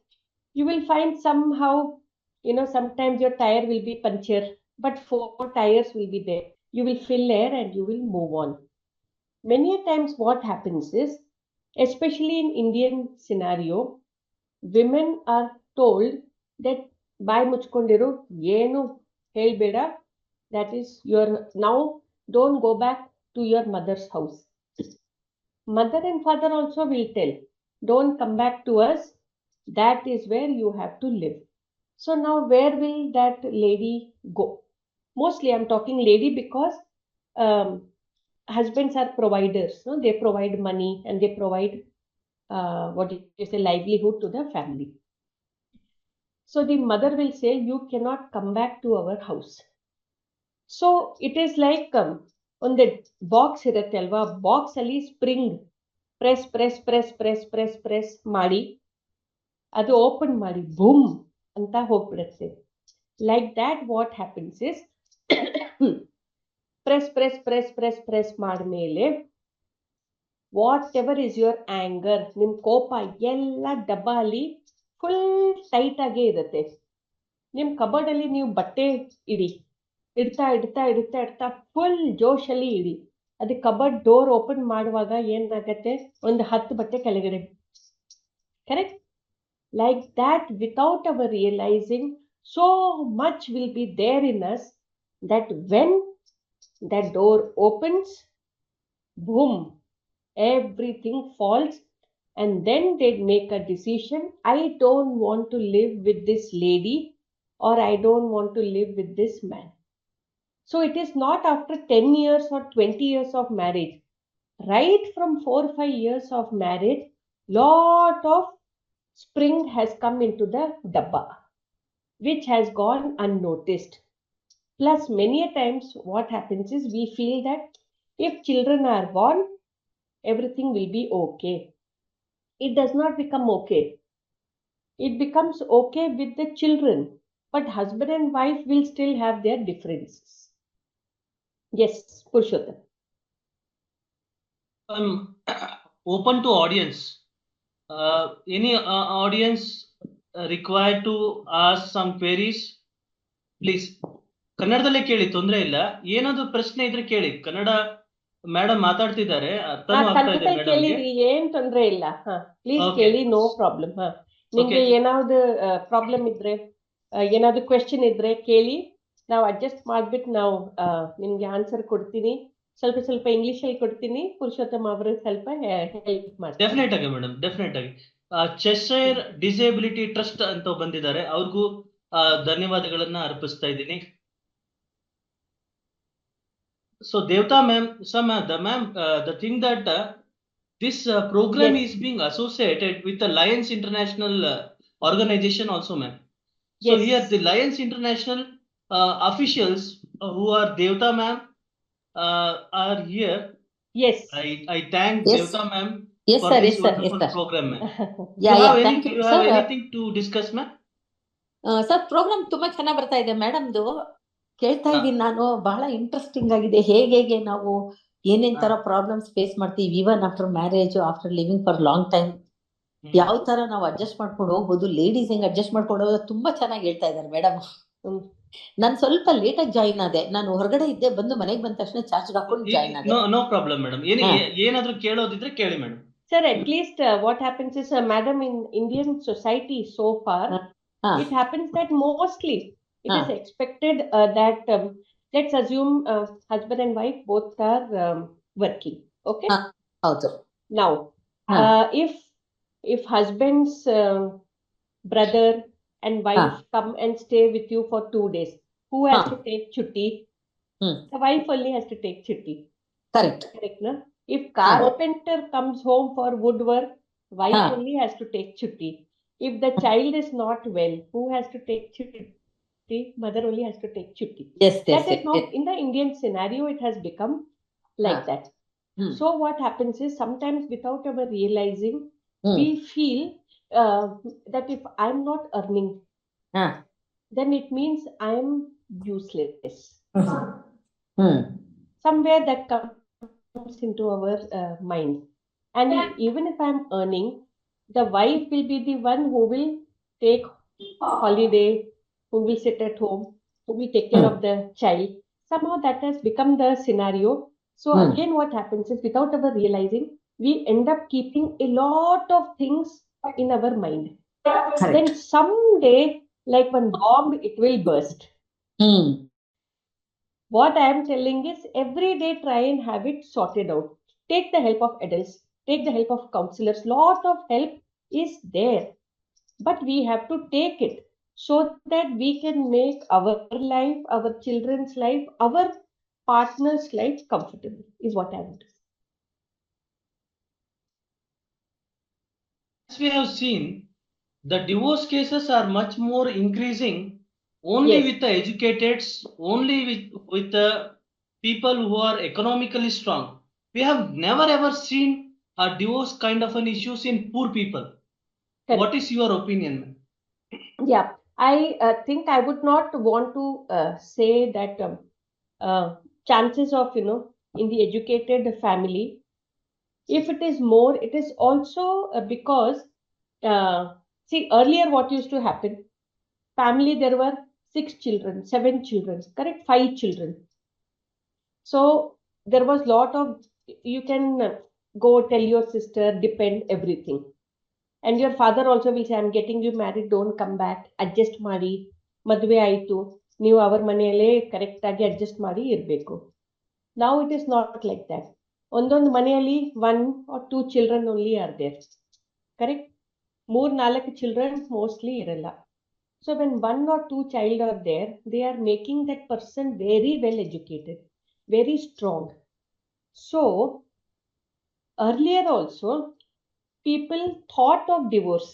you will find somehow, sometimes your tire will be puncture, but 4 tires will be there. You will fill air and you will move on. Many a times what happens is, especially in Indian scenario, women are told that ಬಾಯಿ ಮುಚ್ಕೊಂಡಿರು ಏನು ಹೇಳ್ಬೇಡ, that is your now don't go back to your mother's house. Mother and father also will tell, don't come back to us, that is where you have to live. So now where will that lady go? Mostly I'm talking lady because husbands are providers, no? They provide money and they provide what you say, livelihood to the family. So the mother will say, you cannot come back to our house. So it is like ಒಂದು box ಇರುತ್ತೆ ಅಲ್ವಾ, box ಅಲ್ಲಿ spring press press press press press press ಮಾಡಿ ಅದು open ಮಾಡಿ boom ಅಂತ ಹೋಗ್ಬಿಡುತ್ತೆ. Like that what happens is, press press press press press ಮಾಡಿದ್ಮೇಲೆ whatever is your anger, ನಿಮ್ ಕೋಪ ಎಲ್ಲ ಡಬ್ಬಲ್ಲಿ ಫುಲ್ ಟೈಟ್ ಆಗೇ ಇರುತ್ತೆ. ನಿಮ್ ಕಬರ್ಡ್ ಅಲ್ಲಿ ನೀವು ಬಟ್ಟೆ ಇಡ್ತಾ ಇಡ್ತಾ ಇಡ್ತಾ ಇಡ್ತಾ ಫುಲ್ ಜೋಶಲ್ಲಿ ಇಡಿ. ಅದು ಕಬರ್ಡ್ ಡೋರ್ ಓಪನ್ ಮಾಡುವಾಗ ಏನಾಗತ್ತೆ, ಒಂದು 10 ಬಟ್ಟೆ ಕೆಳಗಡೆ. Correct? Like that without hour realising, so much will be there in us that when that door opens, boom, everything falls, and then they make a decision, I don't want to live with this lady, or I don't want to live with this man. So it is not after 10 years or 20 years of marriage. Right from 4-5 years of marriage, lot of spring has come into the dabba, which has gone unnoticed. Plus, many a times what happens is, we feel that if children are born, everything will be okay. It does not become okay. It becomes okay with the children, but husband and wife will still have their differences. Yes, Purushottam. I'm open to audience. Any audience required to ask some queries, please. ಕನ್ನಡದಲ್ಲೇ ಕೇಳಿ, ತೊಂದರೆ ಇಲ್ಲ. ಏನಾದ್ರು ಪ್ರಶ್ನೆ ಇದ್ರೆ ಕೇಳಿ. Kannada madam ಮಾತಾಡ್ತಿದ್ದಾರೆ, ಅರ್ಥನೂ ಆಗ್ತಾ ಇದೆ ಮೇಡಮ್ಗೆ. ಏನ್ ತೊಂದರೆ ಇಲ್ಲ. ಪ್ಲೀಸ್ ಕೇಳಿ, ನೋ ಪ್ರಾಬ್ಲಮ್. ನಿಮ್ಗೆ ಏನಾದ್ರು ಪ್ರಾಬ್ಲಮ್ ಇದ್ರೆ, ಏನಾದ್ರು ಕ್ವೆಶ್ಚನ್ ಇದ್ರೆ ಕೇಳಿ, ನಾವು ಅಡ್ಜಸ್ಟ್ ಮಾಡ್ಬಿಟ್ಟು ನಾವು ನಿಮ್ಗೆ ಆನ್ಸರ್ ಕೊಡ್ತೀನಿ. ಸ್ವಲ್ಪ ಸ್ವಲ್ಪ ಇಂಗ್ಲಿಷ್ ಅಲ್ಲಿ ಕೊಡ್ತೀನಿ. ಪುರುಷೋತ್ತಮ ಅವರು ಸ್ವಲ್ಪ ಹೆಲ್ಪ್ ಮಾಡಿ. ಡೆಫಿನೆಟ್ ಆಗಿ ಮೇಡಮ್, ಡೆಫಿನೆಟ್ ಆಗಿ. ಚೆಶೈರ್ ಡಿಸೇಬಿಲಿಟಿ ಟ್ರಸ್ಟ್ ಅಂತ ಬಂದಿದ್ದಾರೆ, ಅವ್ರಿಗೂ ಧನ್ಯವಾದಗಳನ್ನ ಅರ್ಪಿಸ್ತಾ ಇದ್ದೀನಿ. So Devta ma'am, the thing that this program is being associated with the Lions International organization also, ma'am. So here the Lions International officials who are Devta ma'am are here. Yes. I thank Devta ma'am for this wonderful program, ma'am. Thank you. You have anything to discuss, ma'am? Sir, program ತುಂಬಾ ಚೆನ್ನಾಗಿ ಬರ್ತಾ ಇದೆ ಮೇಡಮ್ದು. ಕೇಳ್ತಾ ಇದ್ದೀನಿ ನಾನು, ಬಹಳ interesting ಆಗಿದೆ. ಹೇಗೆ ನಾವು ಏನೇನ್ ತರ ಪ್ರಾಬ್ಲಮ್ಸ್ ಫೇಸ್ ಮಾಡ್ತೀವಿ, ಇವನ್ after marriage, after living for long time, ಯಾವ ತರ ನಾವು ಅಡ್ಜಸ್ಟ್ ಮಾಡ್ಕೊಂಡು ಹೋಗ್ಬೋದು, ಲೇಡೀಸ್ ಹೆಂಗ್ ಅಡ್ಜಸ್ಟ್ ಮಾಡ್ಕೊಂಡು ಹೋಗೋದು, ತುಂಬಾ ಚೆನ್ನಾಗಿ ಹೇಳ್ತಾ ಇದ್ದಾರೆ ಮೇಡಮ್. ನಾನು ಸ್ವಲ್ಪ ಲೇಟ್ ಆಗಿ ಜಾಯಿನ್ ಆದೆ, ನಾನು ಹೊರಗಡೆ ಇದ್ದೆ, ಬಂದು ಮನೆಗೆ ಬಂದ ತಕ್ಷಣ ಚಾರ್ಜ್ ಹಾಕೊಂಡು ಜಾಯಿನ್ ಆದೆ. No problem madam. ಏನಾದ್ರೂ ಕೇಳೋದಿದ್ರೆ ಕೇಳಿ madam. Sir, at least what happens is, madam, in Indian society so far, it happens that mostly it is expected that let's assume husband and wife both are working. Okay. Now, if husband's brother and wife come and stay with you for 2 days, who has to take chutti? The wife only has to take chutti. Correct. No? If carpenter comes home for woodwork, wife only has to take chutti. If the child is not well, who has to take chutti? Mother only has to take chutti. Yes. Not in the Indian scenario, it has become like that. So what happens is, sometimes without our realizing, we feel that if I'm not earning, ಹಾ. then it means I am useless. Hmm. Somewhere that comes into our mind. And even if I'm earning, the wife will be the one who will take holiday, who will sit at home, who will take care of the child. Somehow that has become the scenario. So again, what happens is, without our realizing, we end up keeping a lot of things in our mind. Then someday, like one bomb, it will burst. Hmm. What I am telling is, every day try and have it sorted out. Take the help of adults, take the help of counselors. Lot of help is there, but we have to take it so that we can make our life, our children's life, our partner's life comfortable, is what I would say. As we have seen, the divorce cases are much more increasing only Yes. with the educateds, only with the people who are economically strong. We have never ever seen a divorce kind of an issues in poor people. Correct. What is your opinion, ma'am? Yeah, I think I would not want to say that chances of, in the educated family, if it is more, it is also because, see, earlier what used to happen, family, there were 6 children, 7 children, correct, 5 children. So there was lot of, you can go tell your sister, depend everything. And your father also will say, I'm getting you married, don't come back, adjust ಮಾಡಿ, ಮದುವೆ ಆಯ್ತು, ನೀವು ಅವರ ಮನೆಯಲ್ಲೇ correct ಆಗಿ adjust ಮಾಡಿ ಇರಬೇಕು. Now it is not like that. ಒಂದೊಂದು ಮನೆಯಲ್ಲಿ 1 or 2 children only are there. Correct? 3-4 children mostly ಇರಲ್ಲ. So when 1 or 2 child are there, they are making that person very well educated, very strong. So earlier also, people thought of divorce.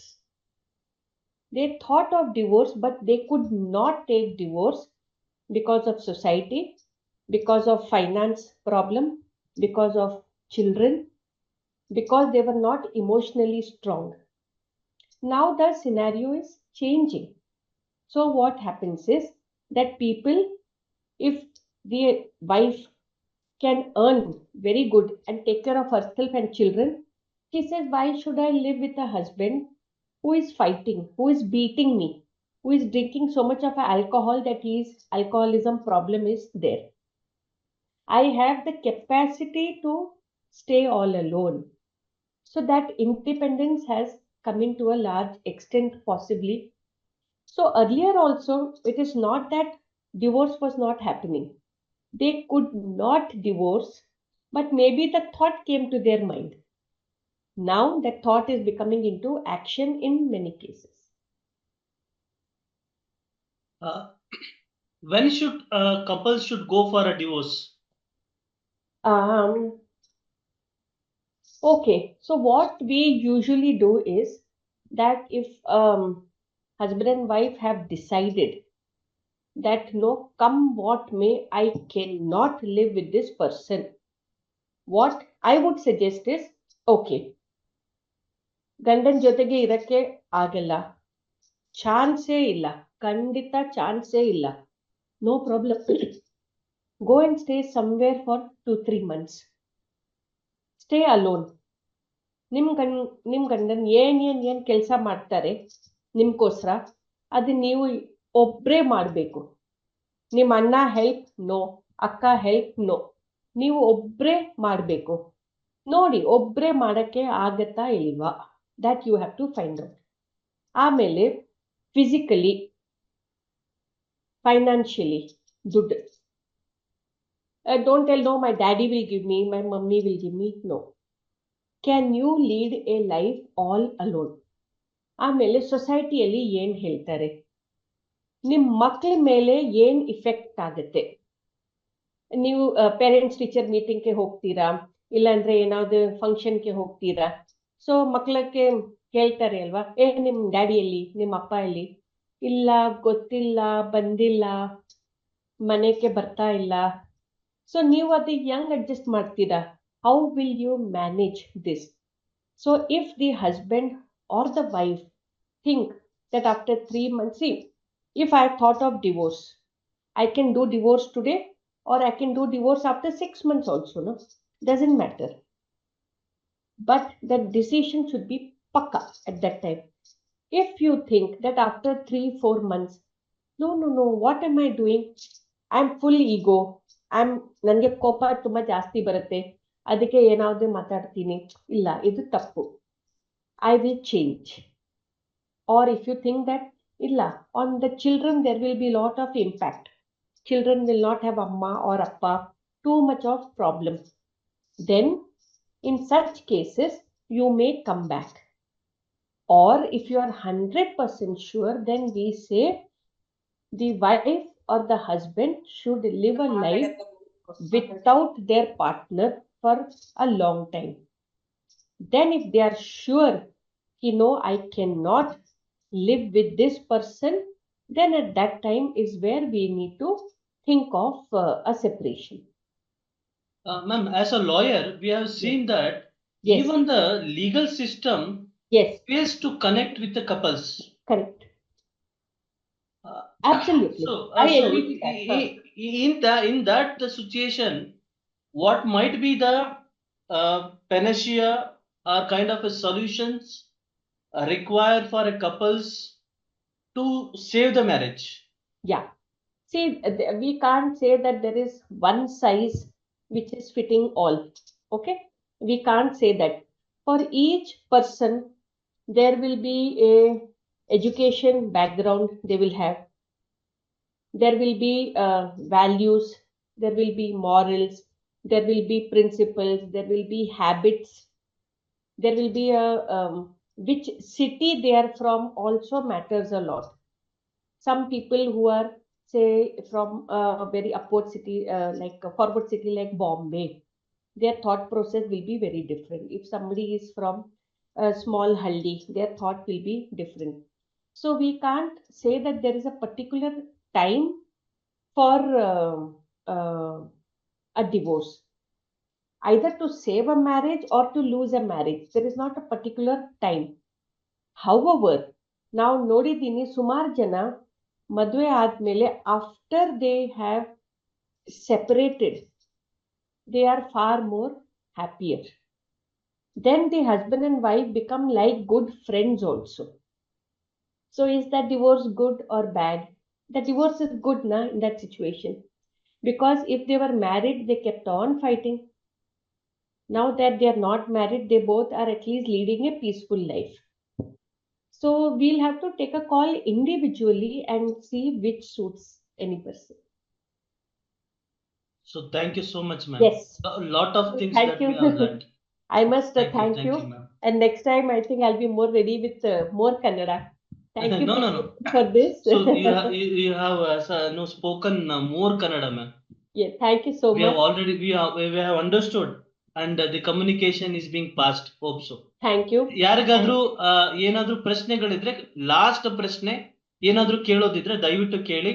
They thought of divorce, but they could not take divorce because of society, because of finance problem, because of children, because they were not emotionally strong. Now the scenario is changing. So what happens is that people, if the wife can earn very good and take care of herself and children, she says, why should I live with a husband who is fighting, who is beating me, who is drinking so much of alcohol that his alcoholism problem is there. I have the capacity to stay all alone. So that independence has come into a large extent possibly. So earlier also, it is not that divorce was not happening. They could not divorce, but maybe the thought came to their mind. Now that thought is becoming into action in many cases. When should couples should go for a divorce? Okay, so what we usually do is that if husband and wife have decided that no, come what may, I cannot live with this person, what I would suggest is, okay, ಗಂಡನ ಜೊತೆಗೆ ಇರಕ್ಕೆ ಆಗಲ್ಲ, ಚಾನ್ಸೇ ಇಲ್ಲ, ಖಂಡಿತ ಚಾನ್ಸೇ ಇಲ್ಲ, no problem. Go and stay somewhere for 2-3 months. Stay alone. ನಿಮ್ ಗಂಡನ್ ಏನ್ ಕೆಲಸ ಮಾಡ್ತಾರೆ ನಿಮ್ಗೋಸ್ಕರ, ಅದು ನೀವು ಒಬ್ರೇ ಮಾಡಬೇಕು. ನಿಮ್ಮ ಅಣ್ಣ ಹೆಲ್ಪ್ ನೋ, ಅಕ್ಕ ಹೆಲ್ಪ್ ನೋ, ನೀವು ಒಬ್ರೇ ಮಾಡಬೇಕು. ನೋಡಿ ಒಬ್ರೇ ಮಾಡಕ್ಕೆ ಆಗತ್ತಾ ಇಲ್ವಾ, that you have to find out. ಆಮೇಲೆ ಫಿಸಿಕಲಿ, ಫೈನಾನ್ಷಿಯಲಿ, ದುಡ್ಡು. Don't tell, no, my daddy will give me, my mummy will give me. No. Can you lead a life all alone? ಆಮೇಲೆ ಸೊಸೈಟಿಯಲ್ಲಿ ಏನ್ ಹೇಳ್ತಾರೆ, ನಿಮ್ ಮಕ್ಳ ಮೇಲೆ ಏನ್ ಇಫೆಕ್ಟ್ ಆಗುತ್ತೆ. ನೀವು ಪೇರೆಂಟ್ಸ್ ಟೀಚರ್ ಮೀಟಿಂಗ್ಗೆ ಹೋಗ್ತೀರಾ, ಇಲ್ಲಾಂದ್ರೆ ಏನಾದ್ರು ಫಂಕ್ಷನ್ಗೆ ಹೋಗ್ತೀರಾ. ಸೊ ಮಕ್ಳಕ್ಕೆ ಕೇಳ್ತಾರೆ ಅಲ್ವಾ, ನಿಮ್ ಡ್ಯಾಡಿ ಎಲ್ಲಿ, ನಿಮ್ ಅಪ್ಪ ಎಲ್ಲಿ, ಇಲ್ಲ ಗೊತ್ತಿಲ್ಲ, ಬಂದಿಲ್ಲ, ಮನೆಗೆ ಬರ್ತಾ ಇಲ್ಲ. ಸೊ ನೀವು ಅದಕ್ಕೆ ಹೆಂಗ್ ಅಡ್ಜಸ್ಟ್ ಮಾಡ್ತೀರಾ? How will you manage this? So if the husband or the wife think that after 3 months, see, If I have thought of divorce, I can do divorce today or I can do divorce after 6 months also, no? Doesn't matter. But the decision should be pakka at that time. If you think that after 3-4 months, no, what am I doing? I'm full ego. ನನಗೆ ಕೋಪ ತುಂಬಾ ಜಾಸ್ತಿ ಬರುತ್ತೆ, ಅದಕ್ಕೆ ಏನಾದ್ರು ಮಾತಾಡ್ತೀನಿ, ಇಲ್ಲ ಇದು ತಪ್ಪು, I will change. Or if you think that illa, on the children there will be lot of impact, children will not have amma or appa, too much of problem, then in such cases you may come back. Or if you are 100% sure, then we say the wife or the husband should live a life without their partner for a long time. Then if they are sure, I cannot live with this person, then at that time is where we need to think of a separation. Ma'am, as a lawyer, we have seen that Yes. even the legal system Yes, fails to connect with the couples. correct. Uh, Absolutely. So, I so agree with that. in that the situation, what might be the panacea or kind of a solutions required for a couples to save the marriage? Yeah. See, we can't say that there is one size which is fitting all. Okay? We can't say that. For each person, there will be a education background they will have. There will be values, there will be morals, there will be principles, there will be habits, there will be which city they are from also matters a lot. Some people who are, say, from a very upward city, like a forward city like Bombay, their thought process will be very different. If somebody is from a small haldi, their thought will be different. So we can't say that there is a particular time for a divorce, either to save a marriage or to lose a marriage. There is not a particular time. However, ನಾವು ನೋಡಿದ್ದೀನಿ ಸುಮಾರು ಜನ ಮದುವೆ ಆದ್ಮೇಲೆ after they have separated, they are far more happier. Then the husband and wife become like good friends also. So is that divorce good or bad? The divorce is good na in that situation, because if they were married, they kept on fighting. Now that they are not married, they both are at least leading a peaceful life. So we'll have to take a call individually and see which suits any person. So thank you so much, ma'am. Yes. A lot of things Thank that you. we have learned. I must thank you. ma'am. And next time, I think I'll be more ready with more Kannada. Thank you No. for this. So you have spoken more Kannada, ma'am. Yeah, thank you so We much. have already we have understood, and the communication is being passed. Hope so. Thank you. ಯಾರಿಗಾದ್ರೂ ಏನಾದ್ರೂ ಪ್ರಶ್ನೆಗಳಿದ್ರೆ, last ಪ್ರಶ್ನೆ ಏನಾದ್ರೂ ಕೇಳೋದಿದ್ರೆ ದಯವಿಟ್ಟು ಕೇಳಿ.